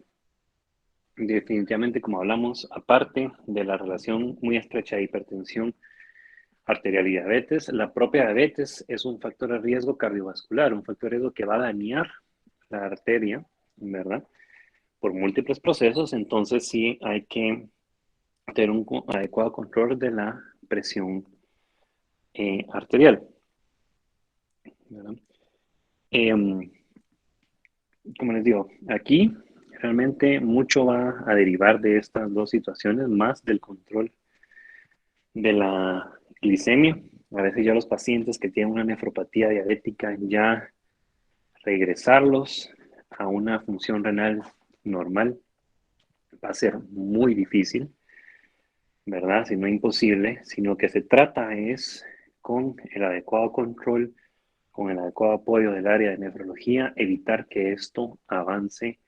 A: Definitivamente, como hablamos, aparte de la relación muy estrecha de hipertensión arterial y diabetes, la propia diabetes es un factor de riesgo cardiovascular, un factor de riesgo que va a dañar la arteria, ¿verdad? Por múltiples procesos, entonces sí hay que tener un adecuado control de la presión arterial, ¿verdad? Eh, como les digo, aquí realmente mucho va a derivar de estas dos situaciones, más del control de la glicemia. A veces ya los pacientes que tienen una nefropatía diabética, ya regresarlos a una función renal normal va a ser muy difícil, ¿verdad? Si no imposible, sino que se trata es con el adecuado control, con el adecuado apoyo del área de nefrología, evitar que esto avance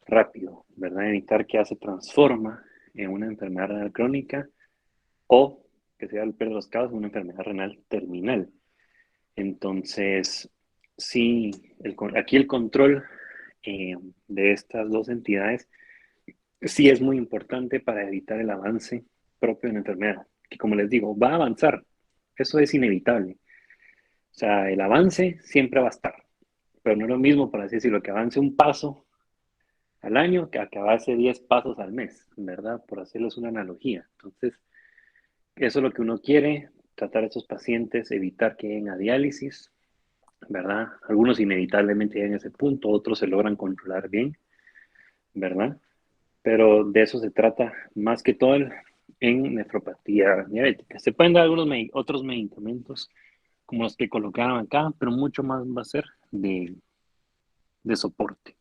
A: rápido, ¿verdad? Evitar que ya se transforma en una enfermedad renal crónica o que sea el peor de los casos, una enfermedad renal terminal. Entonces, sí, aquí el control de estas dos entidades sí es muy importante para evitar el avance propio de la enfermedad, que como les digo, va a avanzar, eso es inevitable. O sea, el avance siempre va a estar, pero no es lo mismo, por así decirlo, que avance un paso al año que avance 10 pasos al mes, ¿verdad? Por hacerles una analogía. Entonces, eso es lo que uno quiere tratar a estos pacientes, evitar que lleguen a diálisis, ¿verdad? Algunos inevitablemente llegan a ese punto, otros se logran controlar bien, ¿verdad? Pero de eso se trata más que todo en nefropatía diabética. Se pueden dar algunos otros medicamentos como los que colocaron acá, pero mucho más va a ser de soporte.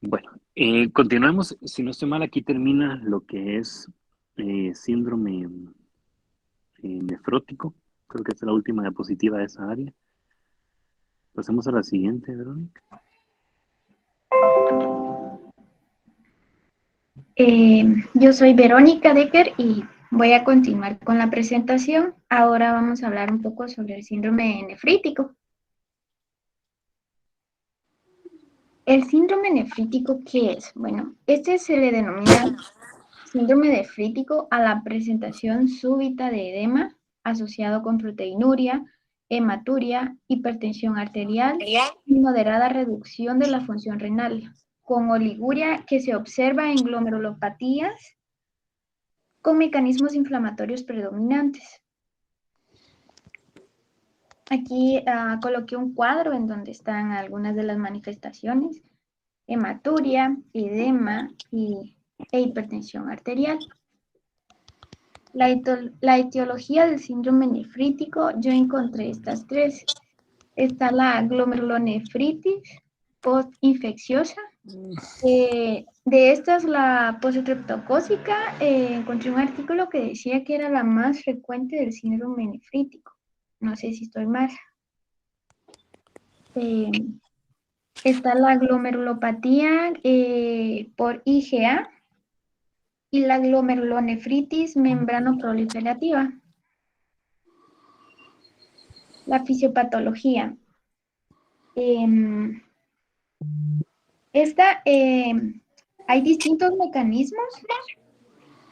A: Bueno, continuemos. Si no estoy mal, aquí termina lo que es síndrome nefrótico. Creo que esta es la última diapositiva de esa área. Pasemos a la siguiente, Verónica.
C: Yo soy Verónica Decker y voy a continuar con la presentación. Ahora vamos a hablar un poco sobre el síndrome nefrítico. ¿El síndrome nefrítico qué es? Bueno, este se le denomina síndrome nefrítico a la presentación súbita de edema asociado con proteinuria, hematuria, hipertensión arterial y moderada reducción de la función renal, con oliguria que se observa en glomerulopatías con mecanismos inflamatorios predominantes. Aquí coloqué un cuadro en donde están algunas de las manifestaciones: hematuria, edema e hipertensión arterial. La etiología del síndrome nefrítico, yo encontré estas tres. Está la glomerulonefritis postinfecciosa. De estas, la postestreptocócica, encontré un artículo que decía que era la más frecuente del síndrome nefrítico. No sé si estoy mal. Está la glomerulopatía por IgA y la glomerulonefritis membranoproliferativa. La fisiopatología. Hay distintos mecanismos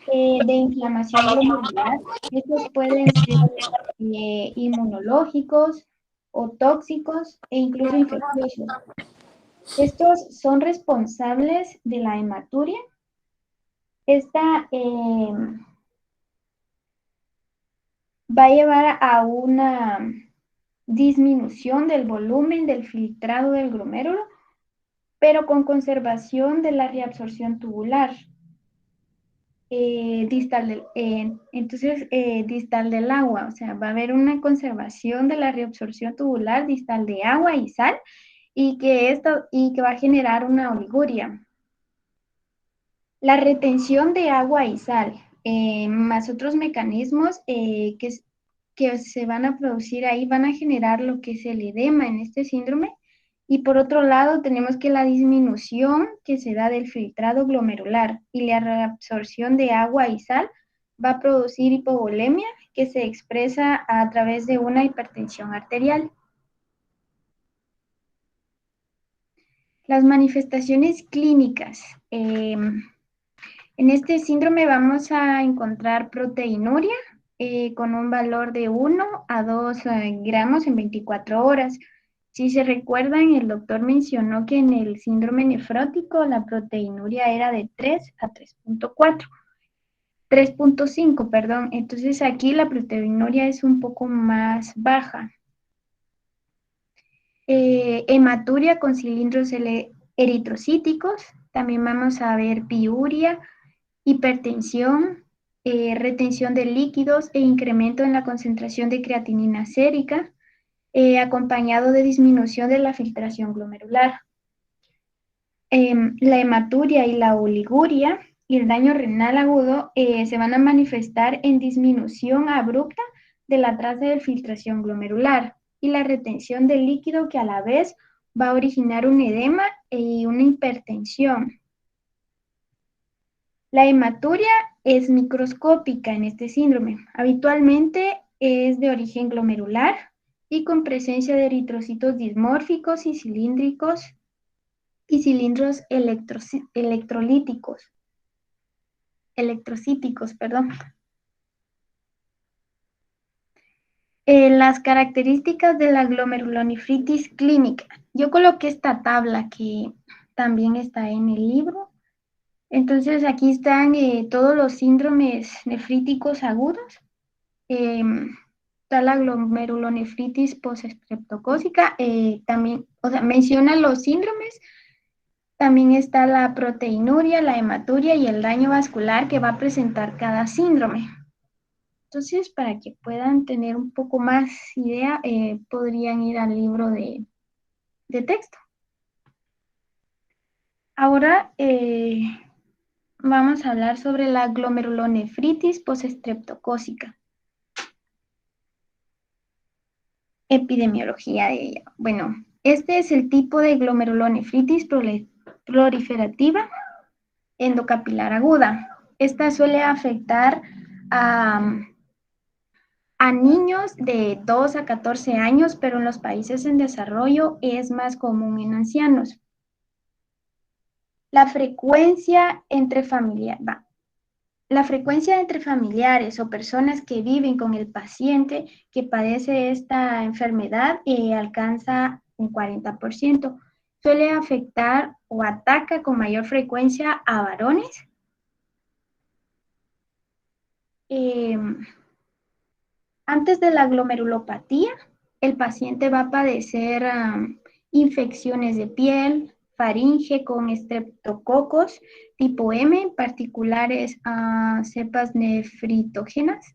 C: de inflamación glomerular. Estos pueden ser inmunológicos o tóxicos e incluso infecciosos. Estos son responsables de la hematuria. Esta va a llevar a una disminución del volumen del filtrado del glomérulo, pero con conservación de la reabsorción tubular. Distal del agua, o sea, va a haber una conservación de la reabsorción tubular distal de agua y sal, y que va a generar una oliguria. La retención de agua y sal, más otros mecanismos que se van a producir ahí, van a generar lo que es el edema en este síndrome. Y por otro lado, tenemos que la disminución que se da del filtrado glomerular y la reabsorción de agua y sal va a producir hipovolemia, que se expresa a través de una hipertensión arterial. Las manifestaciones clínicas. En este síndrome vamos a encontrar proteinuria con un valor de 1 a 2 gramos en 24 horas. Si se recuerdan, el doctor mencionó que en el síndrome nefrótico la proteinuria era de 3 a 3.5, perdón. Entonces aquí la proteinuria es un poco más baja. Hematuria con cilindros eritrocíticos. También vamos a ver piuria, hipertensión, retención de líquidos e incremento en la concentración de creatinina sérica, acompañado de disminución de la filtración glomerular. La hematuria y la oliguria y el daño renal agudo se van a manifestar en disminución abrupta de la tasa de filtración glomerular y la retención de líquido, que a la vez va a originar un edema y una hipertensión. La hematuria es microscópica en este síndrome. Habitualmente es de origen glomerular y con presencia de eritrocitos dismórficos y cilíndricos y cilindros electrocíticos, perdón. Las características de la glomerulonefritis clínica. Yo coloqué esta tabla que también está en el libro. Entonces aquí están todos los síndromes nefríticos agudos. Está la glomerulonefritis postestreptocócica. También, o sea, menciona los síndromes. También está la proteinuria, la hematuria y el daño vascular que va a presentar cada síndrome. Entonces, para que puedan tener un poco más idea, podrían ir al libro de texto. Ahora vamos a hablar sobre la glomerulonefritis postestreptocócica. Epidemiología de ella. Bueno, este es el tipo de glomerulonefritis proliferativa endocapilar aguda. Esta suele afectar a niños de 2 a 14 años, pero en los países en desarrollo es más común en ancianos. La frecuencia entre familiares o personas que viven con el paciente que padece esta enfermedad alcanza un 40%. Suele afectar o ataca con mayor frecuencia a varones. Antes de la glomerulopatía, el paciente va a padecer infecciones de piel, faringe con estreptococos tipo M, particulares a cepas nefritógenas.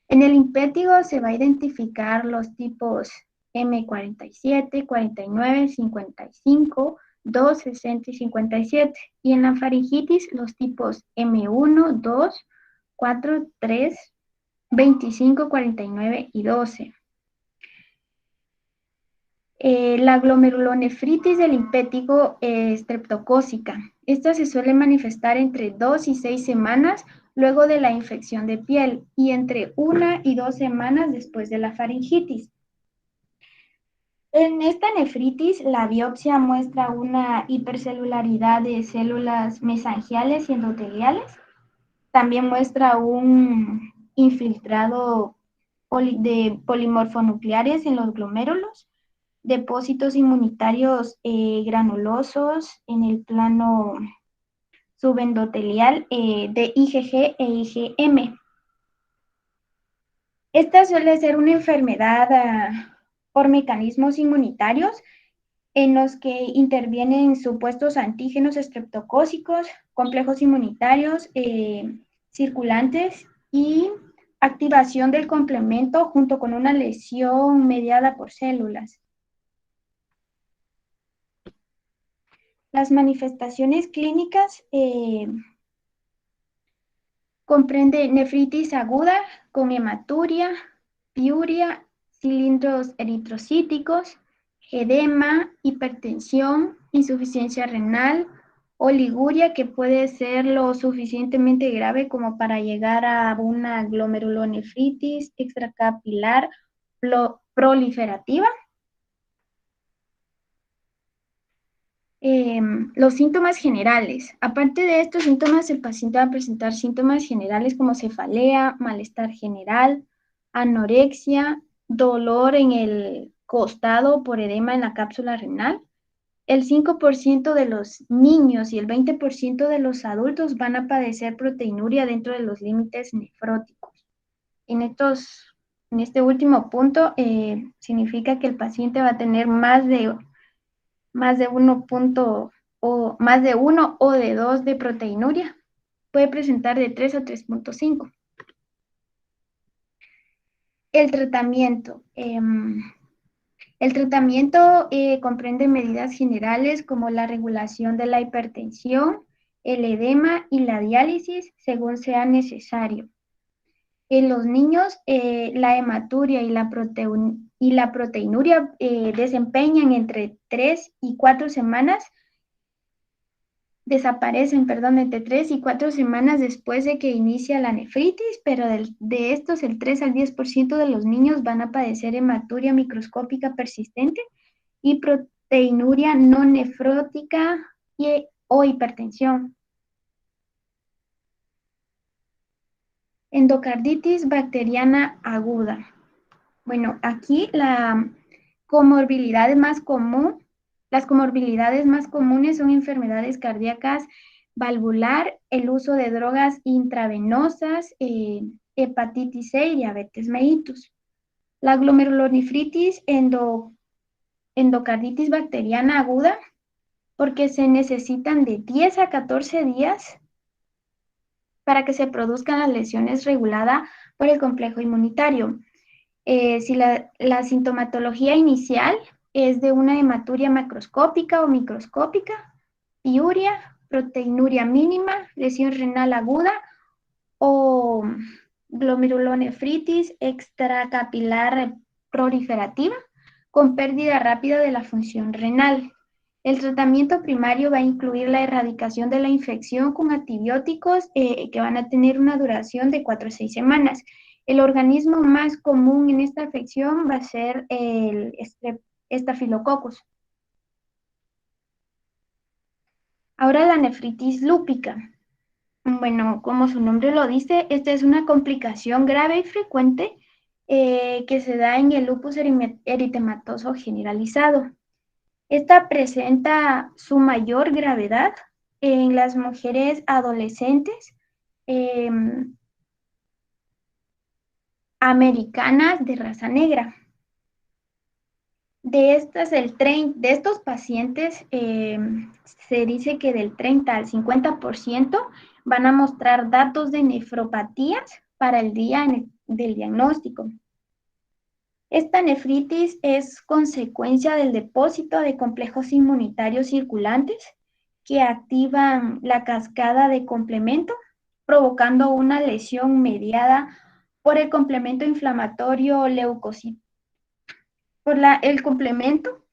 C: En el impétigo se va a identificar los tipos M47, 49, 55, 2, 60 y 57. Y en la faringitis los tipos M1, 2, 4, 3, 25, 49 y 12. La glomerulonefritis del impétigo estreptocócica. Esta se suele manifestar entre 2 y 6 semanas luego de la infección de piel y entre 1 y 2 semanas después de la faringitis. En esta nefritis, la biopsia muestra una hipercelularidad de células mesangiales y endoteliales. También muestra un infiltrado de polimorfonucleares en los glomérulos, depósitos inmunitarios granulosos en el plano subendotelial de IgG e IgM. Esta suele ser una enfermedad por mecanismos inmunitarios en los que intervienen supuestos antígenos estreptocócicos, complejos inmunitarios circulantes y activación del complemento junto con una lesión mediada por células. Las manifestaciones clínicas comprende nefritis aguda con hematuria, piuria, cilindros eritrocíticos, edema, hipertensión, insuficiencia renal, oliguria que puede ser lo suficientemente grave como para llegar a una glomerulonefritis extracapilar proliferativa. Los síntomas generales. Aparte de estos síntomas, el paciente va a presentar síntomas generales como cefalea, malestar general, anorexia, dolor en el costado por edema en la cápsula renal. El 5% de los niños y el 20% de los adultos van a padecer proteinuria dentro de los límites nefróticos. En este último punto, significa que el paciente va a tener más de 1 o de 2 de proteinuria. Puede presentar de 3 a 3.5. El tratamiento. El tratamiento comprende medidas generales como la regulación de la hipertensión, el edema y la diálisis según sea necesario. En los niños, la hematuria y la proteinuria desempeñan entre 3 y 4 semanas, desaparecen, entre 3 y 4 semanas después de que inicia la nefritis, pero de estos el 3 al 10% de los niños van a padecer hematuria microscópica persistente y proteinuria no nefrótica o hipertensión. Endocarditis bacteriana aguda. Bueno, aquí las comorbilidades más comunes son enfermedades cardíacas valvular, el uso de drogas intravenosas, hepatitis C y diabetes mellitus. La glomerulonefritis endocarditis bacteriana aguda, porque se necesitan de 10 a 14 días para que se produzcan las lesiones reguladas por el complejo inmunitario. Si la sintomatología inicial es de una hematuria macroscópica o microscópica, piuria, proteinuria mínima, lesión renal aguda o glomerulonefritis extracapilar proliferativa con pérdida rápida de la función renal. El tratamiento primario va a incluir la erradicación de la infección con antibióticos que van a tener una duración de 4 a 6 semanas. El organismo más común en esta afección va a ser el Staphylococcus. Ahora la nefritis lúpica. Bueno, como su nombre lo dice, esta es una complicación grave y frecuente que se da en el lupus eritematoso generalizado. Esta presenta su mayor gravedad en las mujeres adolescentes americanas de raza negra. De estos pacientes, se dice que del 30 al 50% van a mostrar datos de nefropatías para el día del diagnóstico. Esta nefritis es consecuencia del depósito de complejos inmunitarios circulantes que activan la cascada de complemento, provocando una lesión mediada por el complemento inflamatorio leucocito. Por el complemento,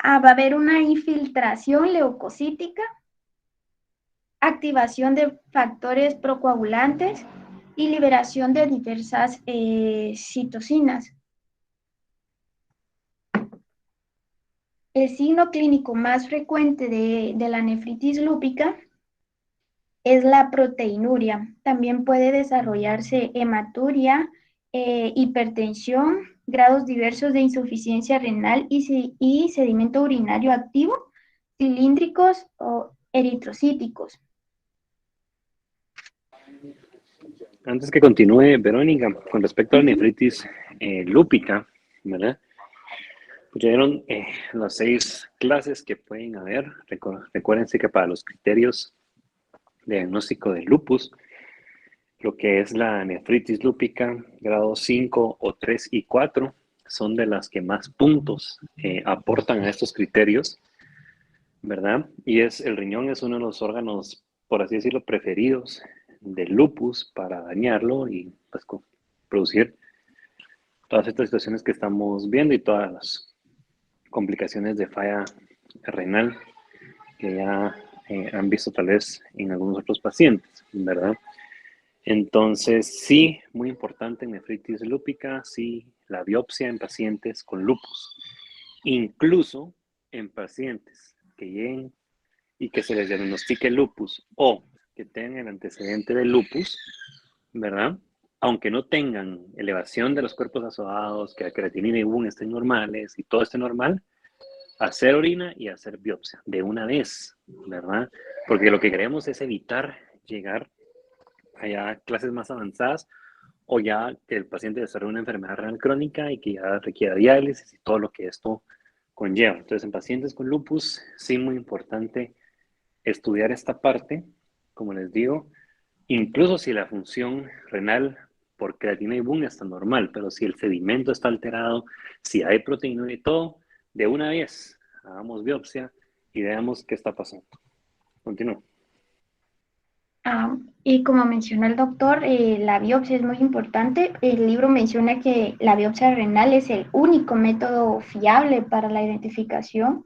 C: va a haber una infiltración leucocítica, activación de factores procoagulantes y liberación de diversas citocinas. El signo clínico más frecuente de la nefritis lúpica es la proteinuria. También puede desarrollarse hematuria, hipertensión, grados diversos de insuficiencia renal y sedimento urinario activo, cilíndricos o eritrocíticos.
A: Antes que continúe, Verónica, con respecto a la nefritis lúpica, ¿verdad? Ya vieron las 6 clases que pueden haber. Recuérdense que para los criterios de diagnóstico de lupus, lo que es la nefritis lúpica, grado 5 o 3 y 4, son de las que más puntos aportan a estos criterios, ¿verdad? Y el riñón es uno de los órganos, por así decirlo, preferidos del lupus para dañarlo y pues, producir todas estas situaciones que estamos viendo y todas las complicaciones de falla renal que ya han visto tal vez en algunos otros pacientes, ¿verdad? Entonces, sí, muy importante en nefritis lúpica, sí, la biopsia en pacientes con lupus, incluso en pacientes que lleguen y que se les diagnostique lupus o que tengan el antecedente de lupus, ¿verdad? Aunque no tengan elevación de los cuerpos azoados, que la creatinina y BUN estén normales y todo esté normal, hacer orina y hacer biopsia de una vez, ¿verdad? Porque lo que queremos es evitar llegar a clases más avanzadas o ya que el paciente desarrolle una enfermedad renal crónica y que ya requiera diálisis y todo lo que esto conlleva. Entonces, en pacientes con lupus, sí, muy importante estudiar esta parte, como les digo, incluso si la función renal por creatina y BUN está normal, pero si el sedimento está alterado, si hay proteína y todo, de una vez hagamos biopsia y veamos qué está pasando. Continúo.
C: Y como mencionó el doctor, la biopsia es muy importante. El libro menciona que la biopsia renal es el único método fiable para la identificación.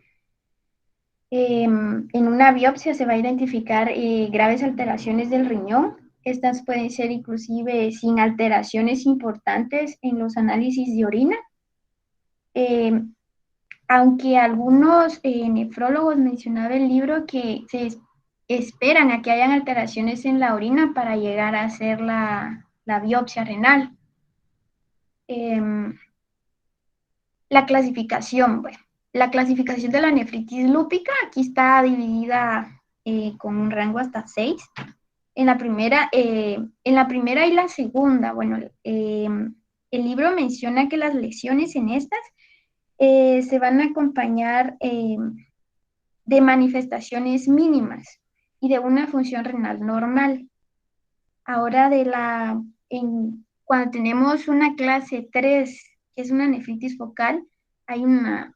C: En una biopsia se va a identificar graves alteraciones del riñón. Estas pueden ser inclusive sin alteraciones importantes en los análisis de orina. Aunque algunos nefrólogos mencionaban en el libro que se esperan a que hayan alteraciones en la orina para llegar a hacer la biopsia renal. La clasificación, bueno, la clasificación de la nefritis lúpica aquí está dividida con un rango hasta 6. En la primera y la segunda, bueno, el libro menciona que las lesiones en estas se van a acompañar de manifestaciones mínimas y de una función renal normal. Ahora cuando tenemos una clase 3, que es una nefritis focal, hay una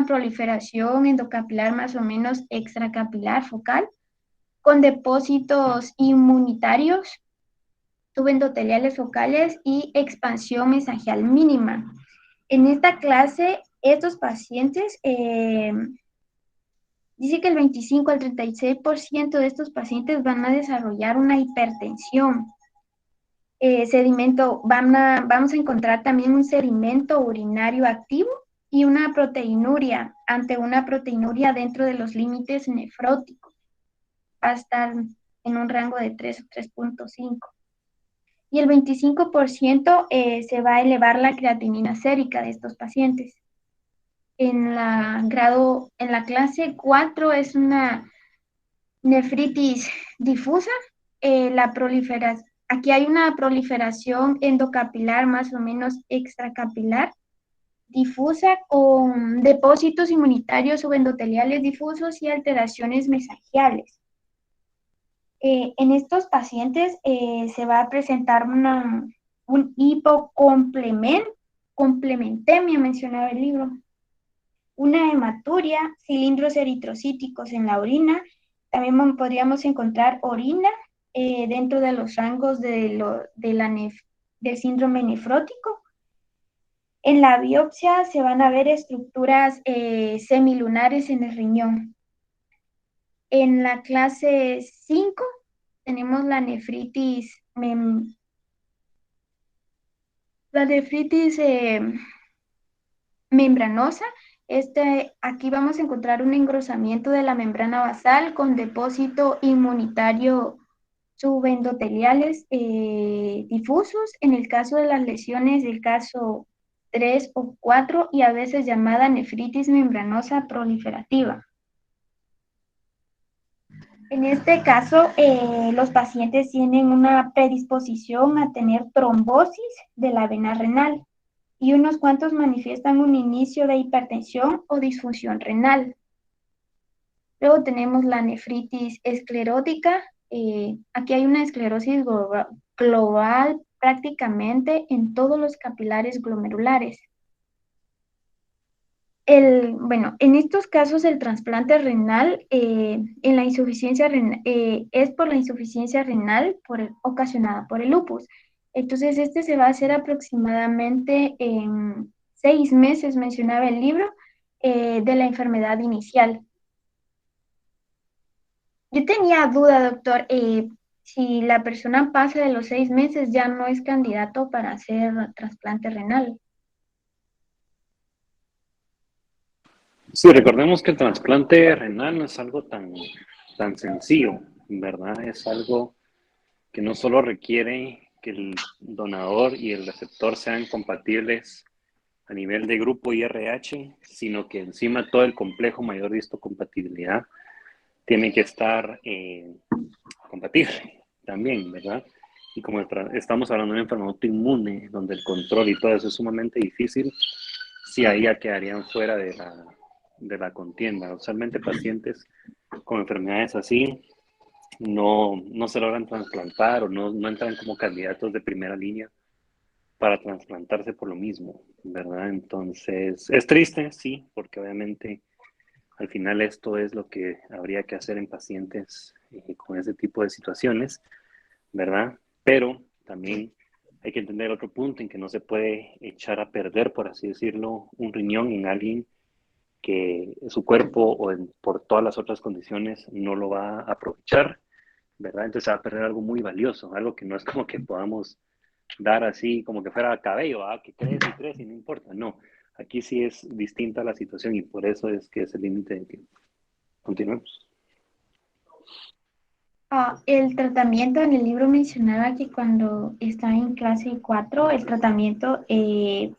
C: proliferación endocapilar más o menos extracapilar focal, con depósitos inmunitarios, subendoteliales focales y expansión mesangial mínima. En esta clase, estos pacientes, dice que el 25 al 36% de estos pacientes van a desarrollar una hipertensión. Vamos a encontrar también un sedimento urinario activo y una proteinuria, ante una proteinuria dentro de los límites nefróticos. Va a estar en un rango de 3 o 3.5. Y el 25% se va a elevar la creatinina sérica de estos pacientes. En la clase 4 es una nefritis difusa. Aquí hay una proliferación endocapilar más o menos extracapilar difusa con depósitos inmunitarios subendoteliales difusos y alteraciones mesangiales. En estos pacientes se va a presentar un hipocomplementemia, mencionaba el libro, una hematuria, cilindros eritrocíticos en la orina. También podríamos encontrar orina dentro de los rangos del síndrome nefrótico. En la biopsia se van a ver estructuras semilunares en el riñón. En la clase 5 tenemos la nefritis membranosa. Aquí vamos a encontrar un engrosamiento de la membrana basal con depósito inmunitario subendoteliales difusos, en el caso de las lesiones del caso 3 o 4, y a veces llamada nefritis membranosa proliferativa. En este caso, los pacientes tienen una predisposición a tener trombosis de la vena renal y unos cuantos manifiestan un inicio de hipertensión o disfunción renal. Luego tenemos la nefritis esclerótica. Aquí hay una esclerosis global prácticamente en todos los capilares glomerulares. En estos casos el trasplante renal en la insuficiencia renal, es por la insuficiencia renal ocasionada por el lupus. Entonces se va a hacer aproximadamente en 6 meses, mencionaba el libro, de la enfermedad inicial. Yo tenía duda, doctor, si la persona pasa de los 6 meses ya no es candidato para hacer trasplante renal.
A: Sí, recordemos que el trasplante renal no es algo tan sencillo, ¿verdad? Es algo que no solo requiere que el donador y el receptor sean compatibles a nivel de grupo IRH, sino que encima todo el complejo mayor de histocompatibilidad tiene que estar compatible también, ¿verdad? Y como estamos hablando de una enfermedad autoinmune, donde el control y todo eso es sumamente difícil, sí, ahí ya quedarían fuera de la contienda. Usualmente pacientes con enfermedades así no se logran trasplantar o no entran como candidatos de primera línea para trasplantarse por lo mismo, ¿verdad? Entonces, es triste, sí, porque obviamente al final esto es lo que habría que hacer en pacientes con ese tipo de situaciones, ¿verdad? Pero también hay que entender otro punto en que no se puede echar a perder, por así decirlo, un riñón en alguien que su cuerpo por todas las otras condiciones no lo va a aprovechar, ¿verdad? Entonces se va a perder algo muy valioso, algo que no es como que podamos dar así como que fuera cabello, que crece y no importa, no. Aquí sí es distinta la situación y por eso es que es el límite de tiempo. Continuemos.
C: El tratamiento en el libro mencionaba que cuando está en clase 4, el tratamiento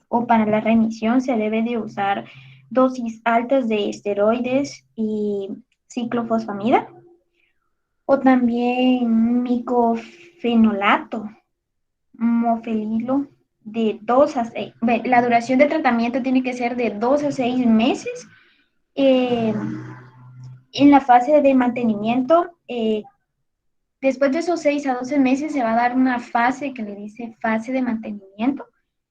C: o para la remisión se debe de usar dosis altas de esteroides y ciclofosfamida. o también micofenolato, mofelilo, de 2 a 6. La duración de tratamiento tiene que ser de 2 a 6 meses. Eh, en la fase de mantenimiento, después de esos 6 a 12 meses se va a dar una fase que le dice fase de mantenimiento.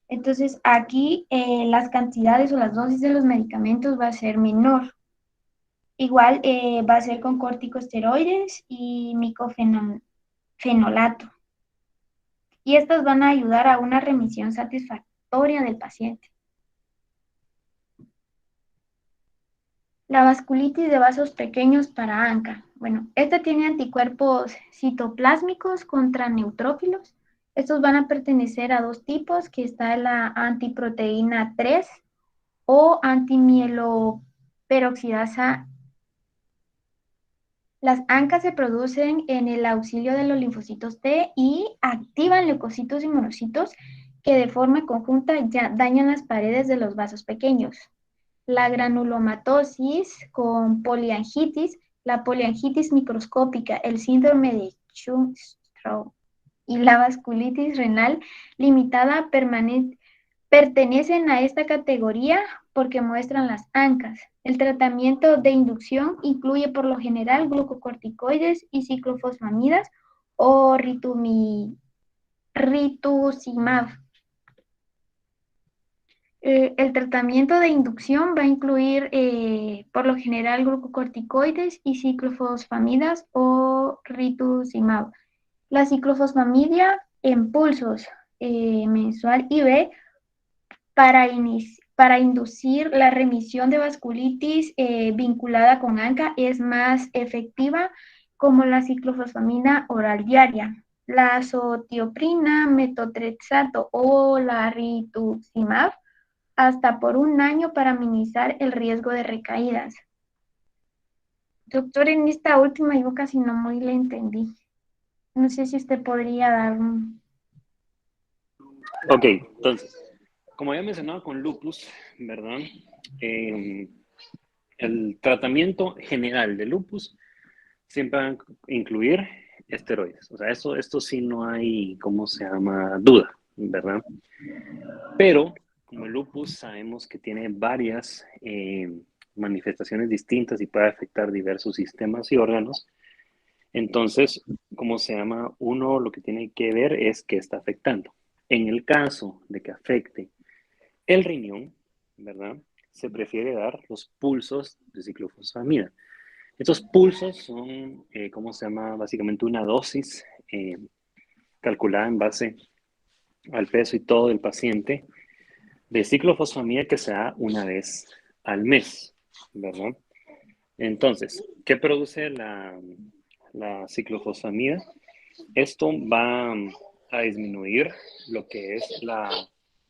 C: Entonces aquí las cantidades o las dosis de los medicamentos va a ser menor. Igual va a ser con corticosteroides y micofenolato. Y estas van a ayudar a una remisión satisfactoria del paciente. La vasculitis de vasos pequeños para ANCA. Bueno, esta tiene anticuerpos citoplásmicos contra neutrófilos. Estos van a pertenecer a 2 tipos, que está la antiproteína 3 o antimieloperoxidasa. Las ANCA se producen en el auxilio de los linfocitos T y activan leucocitos y monocitos que de forma conjunta ya dañan las paredes de los vasos pequeños. La granulomatosis con poliangitis, la poliangitis microscópica, el síndrome de Chung-Strauss y la vasculitis renal limitada pertenecen a esta categoría porque muestran las ANCAs. El tratamiento de inducción incluye por lo general glucocorticoides y ciclofosfamidas o rituximab. El tratamiento de inducción va a incluir por lo general glucocorticoides y ciclofosfamidas o rituximab. La ciclofosfamida en pulsos mensual IV para inducir la remisión de vasculitis vinculada con ANCA es más efectiva como la ciclofosfamina oral diaria. La azotioprina, metotrexato o la rituximab hasta por 1 año para minimizar el riesgo de recaídas. Doctor, en esta última yo casi no muy le entendí. No sé si usted podría dar un...
A: Ok, entonces, como había mencionado con lupus, ¿verdad? El tratamiento general de lupus siempre va a incluir esteroides. O sea, esto sí no hay, ¿cómo se llama? Duda, ¿verdad? Pero como el lupus sabemos que tiene varias manifestaciones distintas y puede afectar diversos sistemas y órganos, entonces, ¿cómo se llama? Uno lo que tiene que ver es qué está afectando. En el caso de que afecte el riñón, ¿verdad? Se prefiere dar los pulsos de ciclofosfamida. Estos pulsos son, ¿cómo se llama? Básicamente una dosis calculada en base al peso y todo del paciente de ciclofosfamida que se da una vez al mes, ¿verdad? Entonces, ¿qué produce la ciclofosfamida? Esto va a disminuir lo que es la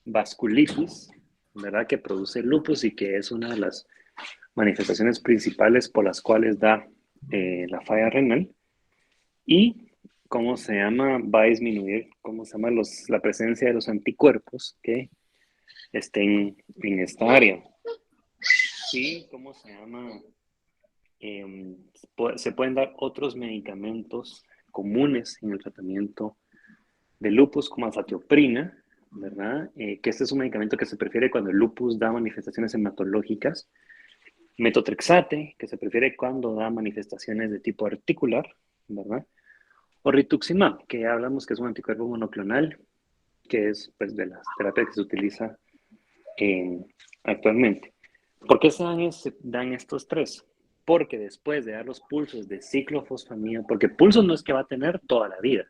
A: vasculitis, ¿verdad? Que produce el lupus y que es una de las manifestaciones principales por las cuales da la falla renal. Y, ¿cómo se llama? Va a disminuir, ¿cómo se llama? La presencia de los anticuerpos que estén en esta área. Y, ¿cómo se llama? Se pueden dar otros medicamentos comunes en el tratamiento de lupus, como azatioprina, ¿verdad? Que este es un medicamento que se prefiere cuando el lupus da manifestaciones hematológicas. Metotrexate, que se prefiere cuando da manifestaciones de tipo articular, ¿verdad? O rituximab, que ya hablamos que es un anticuerpo monoclonal, que es pues, de las terapias que se utiliza actualmente. ¿Por qué se dan estos tres? Porque después de dar los pulsos de ciclofosfamida, porque pulsos no es que va a tener toda la vida,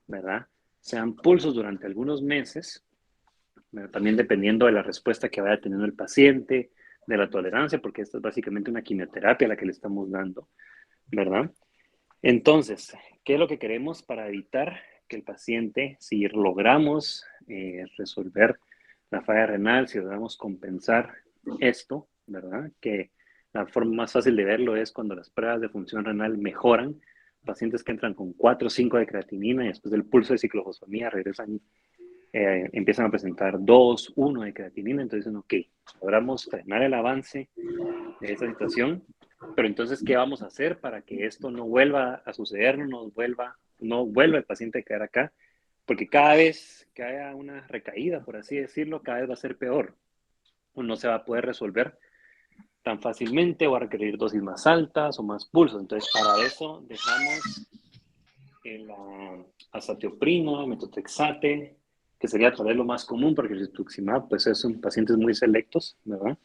A: ¿verdad? Se dan pulsos durante algunos meses, también dependiendo de la respuesta que vaya teniendo el paciente, de la tolerancia, porque esta es básicamente una quimioterapia la que le estamos dando, ¿verdad? Entonces, ¿qué es lo que queremos para evitar que el paciente, si logramos resolver la falla renal, si logramos compensar esto, ¿verdad? Que la forma más fácil de verlo es cuando las pruebas de función renal mejoran, pacientes que entran con 4 o 5 de creatinina y después del pulso de ciclofosfamida regresan, empiezan a presentar 2, 1 de creatinina, entonces dicen, ok, logramos frenar el avance de esta situación, Pero entonces, ¿qué vamos a hacer para que esto no vuelva a suceder, no vuelva el paciente a quedar acá? Porque cada vez que haya una recaída, por así decirlo, cada vez va a ser peor. O no se va a poder resolver tan fácilmente o a requerir dosis más altas o más pulsos. Entonces, para eso dejamos la azatioprina, metotrexate, que sería tal vez lo más común, porque el rituximab pues es en pacientes muy selectos, ¿verdad?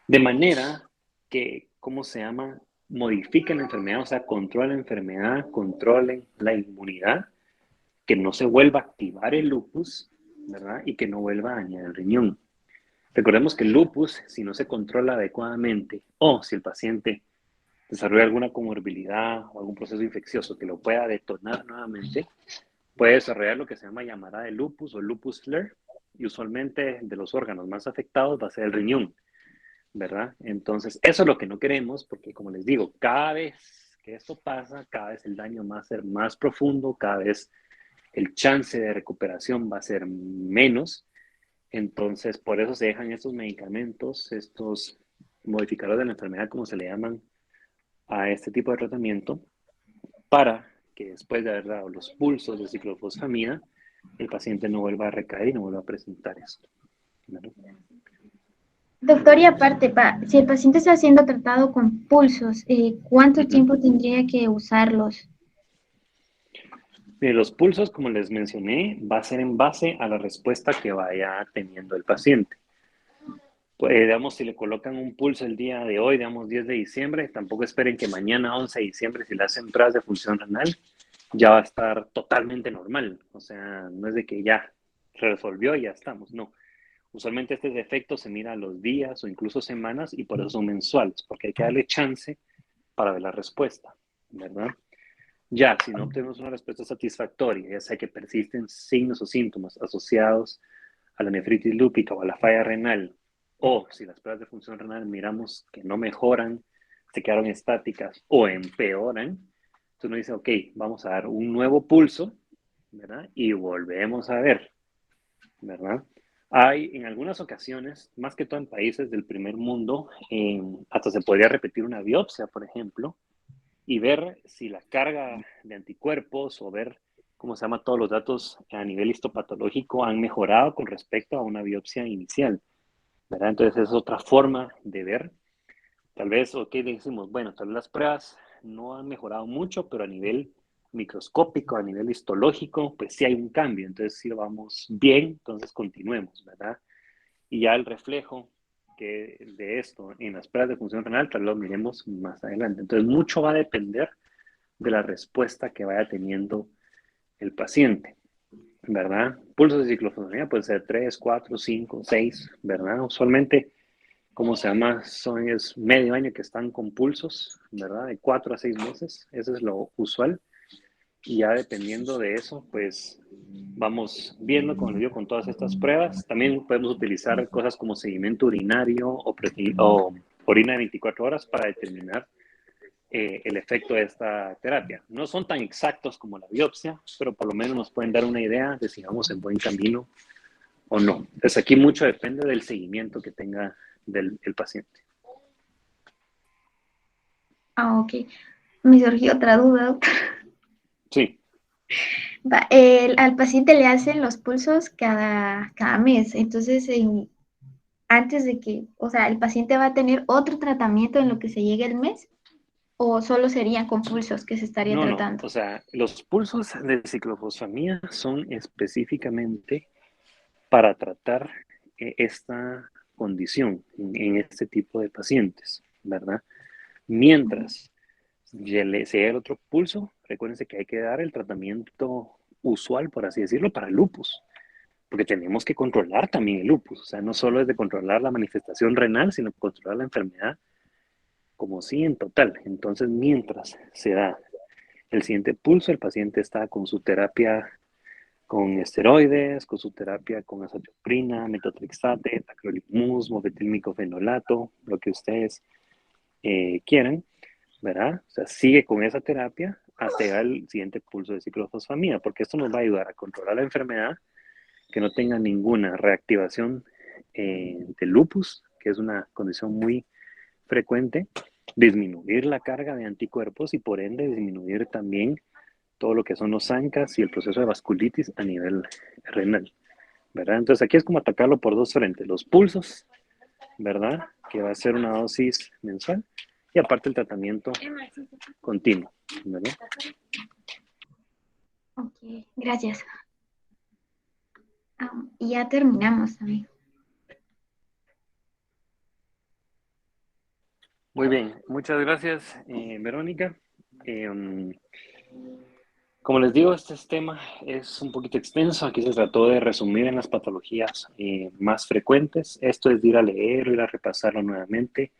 A: De manera que, ¿cómo se llama? Modifiquen la enfermedad, o sea, controlen la enfermedad, controlen la inmunidad, que no se vuelva a activar el lupus, ¿verdad? Y que no vuelva a dañar el riñón. Recordemos que el lupus, si no se controla adecuadamente o si el paciente desarrolla alguna comorbilidad o algún proceso infeccioso que lo pueda detonar nuevamente, puede desarrollar lo que se llama llamarada de lupus o lupus flare, y usualmente de los órganos más afectados va a ser el riñón, ¿verdad? Entonces, eso es lo que no queremos, porque como les digo, cada vez que esto pasa, cada vez el daño va a ser más profundo, cada vez el chance de recuperación va a ser menos. Entonces, por eso se dejan estos medicamentos, estos modificadores de la enfermedad, como se le llaman a este tipo de tratamiento, para que después de haber dado los pulsos de ciclofosfamida, el paciente no vuelva a recaer y no vuelva a presentar esto, ¿verdad?
C: Doctor, y aparte, si el paciente está siendo tratado con pulsos, ¿cuánto tiempo tendría que usarlos?
A: Los pulsos, como les mencioné, va a ser en base a la respuesta que vaya teniendo el paciente. Pues, digamos, si le colocan un pulso el día de hoy, digamos 10 de diciembre, tampoco esperen que mañana 11 de diciembre, si le hacen pruebas de función renal, ya va a estar totalmente normal. O sea, no es de que ya se resolvió y ya estamos, no. Usualmente este defecto se mira a los días o incluso semanas y por eso son mensuales, porque hay que darle chance para ver la respuesta, ¿verdad? Ya, si no obtenemos una respuesta satisfactoria, ya sea que persisten signos o síntomas asociados a la nefritis lúpica o a la falla renal, o si las pruebas de función renal miramos que no mejoran, se quedaron estáticas o empeoran, entonces uno dice, ok, vamos a dar un nuevo pulso, ¿verdad? Y volvemos a ver, ¿verdad? Hay en algunas ocasiones, más que todo en países del primer mundo, hasta se podría repetir una biopsia, por ejemplo, y ver si la carga de anticuerpos o ver cómo se llama todos los datos a nivel histopatológico han mejorado con respecto a una biopsia inicial, ¿verdad? Entonces es otra forma de ver. Tal vez, ok, decimos, bueno, tal vez las pruebas no han mejorado mucho, pero a nivel microscópico, a nivel histológico, pues sí hay un cambio. Entonces, si vamos bien, entonces continuemos, ¿verdad? Y ya el reflejo de esto en las pruebas de función renal, tal vez lo miremos más adelante. Entonces, mucho va a depender de la respuesta que vaya teniendo el paciente, ¿verdad? Pulsos de ciclofosfamida puede ser 3, 4, 5, 6, ¿verdad? Usualmente, ¿cómo se llama? Es medio año que están con pulsos, ¿verdad? De 4 a 6 meses, eso es lo usual. Y ya dependiendo de eso, pues vamos viendo, como les digo, con todas estas pruebas. También podemos utilizar cosas como seguimiento urinario o orina de 24 horas para determinar el efecto de esta terapia. No son tan exactos como la biopsia, pero por lo menos nos pueden dar una idea de si vamos en buen camino o no. Entonces aquí mucho depende del seguimiento que tenga el paciente.
C: Ah, ok. Me surgió otra duda, doctor.
A: Sí.
C: Al paciente le hacen los pulsos cada mes, entonces antes de que, o sea, el paciente va a tener otro tratamiento en lo que se llegue el mes, o solo serían con pulsos que se estaría
A: No.
C: tratando.
A: O sea, los pulsos de ciclofosfamida son específicamente para tratar esta condición en este tipo de pacientes, ¿verdad? Mientras se llega el otro pulso, recuérdense que hay que dar el tratamiento usual, por así decirlo, para el lupus, porque tenemos que controlar también el lupus, o sea, no solo es de controlar la manifestación renal, sino controlar la enfermedad como sí en total. Entonces, mientras se da el siguiente pulso, el paciente está con su terapia con esteroides, con su terapia con azatioprina, metotrexate, tacrolimus, mofetilmicofenolato, lo que ustedes quieran, ¿verdad? O sea, sigue con esa terapia hasta llegar al siguiente pulso de ciclofosfamida, porque esto nos va a ayudar a controlar la enfermedad, que no tenga ninguna reactivación del lupus, que es una condición muy frecuente, disminuir la carga de anticuerpos y por ende disminuir también todo lo que son los ANCAs y el proceso de vasculitis a nivel renal, ¿verdad? Entonces aquí es como atacarlo por dos frentes, los pulsos, ¿verdad? Que va a ser una dosis mensual y aparte el tratamiento continuo, ¿verdad?
C: Ok, gracias. Y ya terminamos, amigo.
A: Muy bien, muchas gracias, Verónica. Como les digo, este tema es un poquito extenso. Aquí se trató de resumir en las patologías más frecuentes. Esto es de ir a leerlo, ir a repasarlo nuevamente.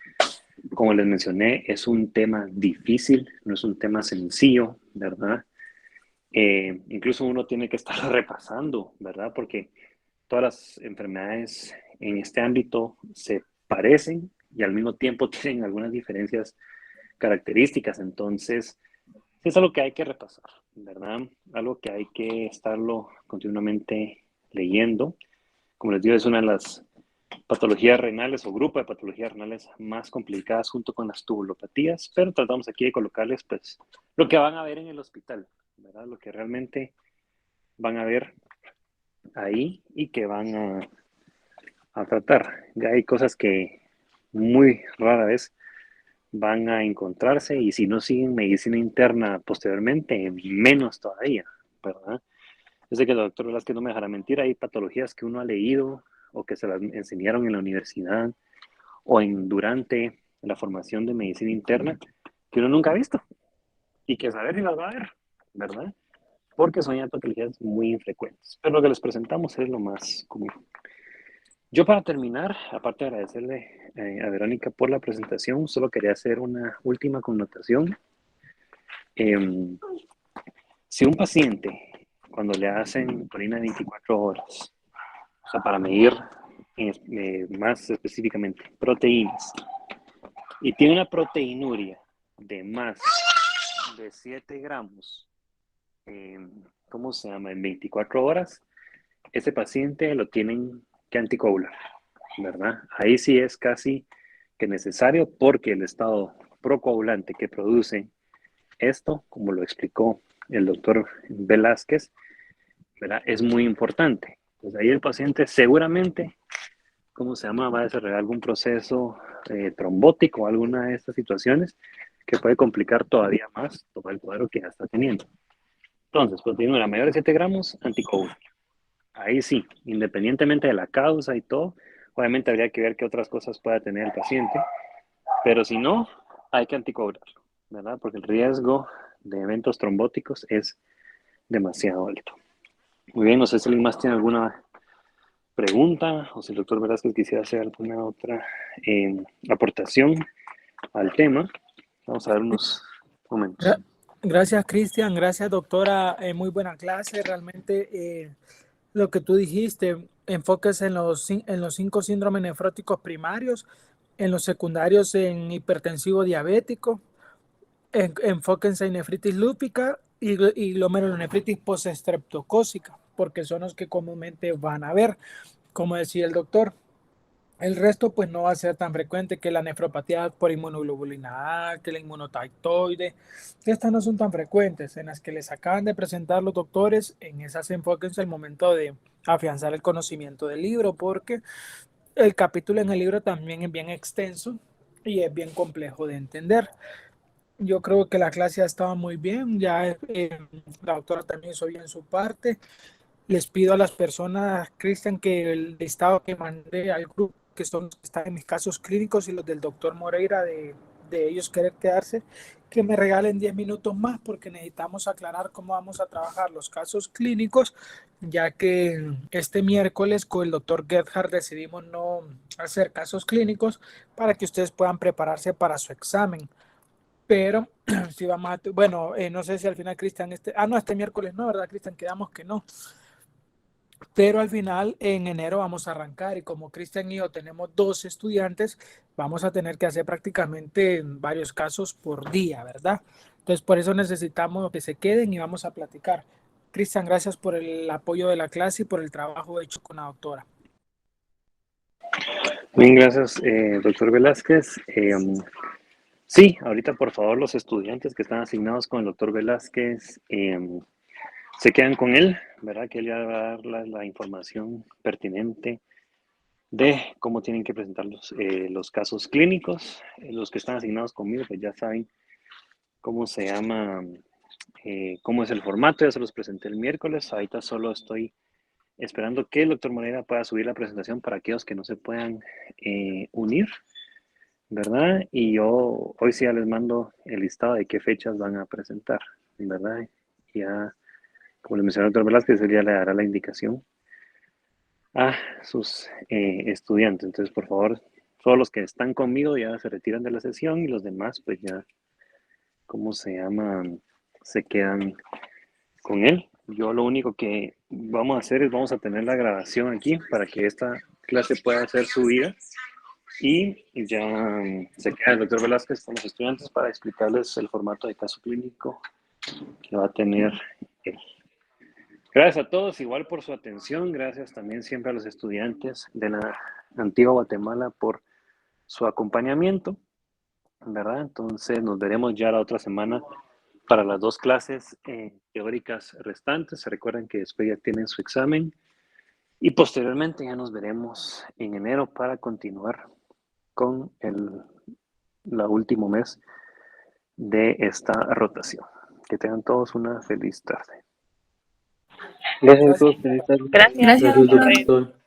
A: Como les mencioné, es un tema difícil, no es un tema sencillo, ¿verdad? Incluso uno tiene que estar repasando, ¿verdad? Porque todas las enfermedades en este ámbito se parecen y al mismo tiempo tienen algunas diferencias características. Entonces, es algo que hay que repasar, ¿verdad? Algo que hay que estarlo continuamente leyendo. Como les digo, es una de las patologías renales o grupo de patologías renales más complicadas junto con las tubulopatías, pero tratamos aquí de colocarles pues lo que van a ver en el hospital, ¿verdad? Lo que realmente van a ver ahí y que van a tratar. Ya hay cosas que muy rara vez van a encontrarse y si no siguen medicina interna posteriormente, menos todavía, ¿verdad? Yo sé que el doctor Velázquez no me dejará mentir, hay patologías que uno ha leído o que se las enseñaron en la universidad o durante la formación de medicina interna que uno nunca ha visto y que saber si las va a ver, ¿verdad? Porque son ya patologías muy infrecuentes. Pero lo que les presentamos es lo más común. Yo para terminar, aparte de agradecerle a Verónica por la presentación, solo quería hacer una última connotación. Si un paciente, cuando le hacen orina 24 horas, o sea, para medir más específicamente proteínas, y tiene una proteinuria de más de 7 gramos, ¿cómo se llama? En 24 horas, ese paciente lo tienen que anticoagular, ¿verdad? Ahí sí es casi que necesario porque el estado procoagulante que produce esto, como lo explicó el doctor Velázquez, ¿verdad? Es muy importante. Pues ahí el paciente seguramente, ¿cómo se llama? Va a desarrollar algún proceso trombótico, alguna de estas situaciones que puede complicar todavía más todo el cuadro que ya está teniendo. Entonces, proteína mayor de 7 gramos, anticoagular. Ahí sí, independientemente de la causa y todo, obviamente habría que ver qué otras cosas pueda tener el paciente, pero si no, hay que anticoagularlo, ¿verdad? Porque el riesgo de eventos trombóticos es demasiado alto. Muy bien, no sé si alguien más tiene alguna pregunta o si el doctor Velázquez quisiera hacer alguna otra aportación al tema. Vamos a ver unos momentos.
B: Gracias, Cristian. Gracias, doctora. Muy buena clase. Realmente lo que tú dijiste, enfóquese en los 5 síndromes nefróticos primarios, en los secundarios en hipertensivo diabético, enfóquense en nefritis lúpica y glomerulonefritis postestreptocócica, porque son los que comúnmente van a ver, como decía el doctor. El resto pues no va a ser tan frecuente que la nefropatía por inmunoglobulina A, que la inmunoticoide, que estas no son tan frecuentes, en las que les acaban de presentar los doctores, en esas enfóquense al momento de afianzar el conocimiento del libro, porque el capítulo en el libro también es bien extenso y es bien complejo de entender. Yo creo que la clase ha estado muy bien, ya la doctora también hizo bien su parte. Les pido a las personas, Cristian, que el listado que mandé al grupo, que están en mis casos clínicos y los del doctor Moreira, de ellos querer quedarse, que me regalen 10 minutos más porque necesitamos aclarar cómo vamos a trabajar los casos clínicos, ya que este miércoles con el doctor Gerhard decidimos no hacer casos clínicos para que ustedes puedan prepararse para su examen. Pero si vamos a, bueno, no sé si al final Cristian, este miércoles no, ¿verdad, Cristian? Quedamos que no. Pero al final, en enero vamos a arrancar y como Cristian y yo tenemos 2 estudiantes, vamos a tener que hacer prácticamente varios casos por día, ¿verdad? Entonces, por eso necesitamos que se queden y vamos a platicar. Cristian, gracias por el apoyo de la clase y por el trabajo hecho con la doctora.
A: Bien, gracias, doctor Velázquez. Sí, ahorita por favor los estudiantes que están asignados con el doctor Velázquez se quedan con él, ¿verdad? Que él ya va a dar la información pertinente de cómo tienen que presentar los casos clínicos. Los que están asignados conmigo pues ya saben cómo se llama, cómo es el formato, ya se los presenté el miércoles. Ahorita solo estoy esperando que el doctor Moreira pueda subir la presentación para aquellos que no se puedan unir, ¿verdad? Y yo hoy sí ya les mando el listado de qué fechas van a presentar, ¿verdad? Ya, como le mencionó el doctor Velázquez, él ya le dará la indicación a sus estudiantes. Entonces, por favor, todos los que están conmigo ya se retiran de la sesión y los demás, pues ya, ¿cómo se llama? Se quedan con él. Yo lo único que vamos a hacer es vamos a tener la grabación aquí para que esta clase pueda ser subida y ya se queda el doctor Velázquez con los estudiantes para explicarles el formato de caso clínico que va a tener él. Gracias a todos, igual por su atención. Gracias también siempre a los estudiantes de la Antigua Guatemala por su acompañamiento, ¿verdad? Entonces nos veremos ya la otra semana para las 2 clases teóricas restantes. Se recuerden que después ya tienen su examen y posteriormente ya nos veremos en enero para continuar con el último mes de esta rotación. Que tengan todos una feliz tarde.
D: Gracias a todos, feliz tarde.
E: Gracias.
D: Gracias,
C: Gracias.
D: doctor.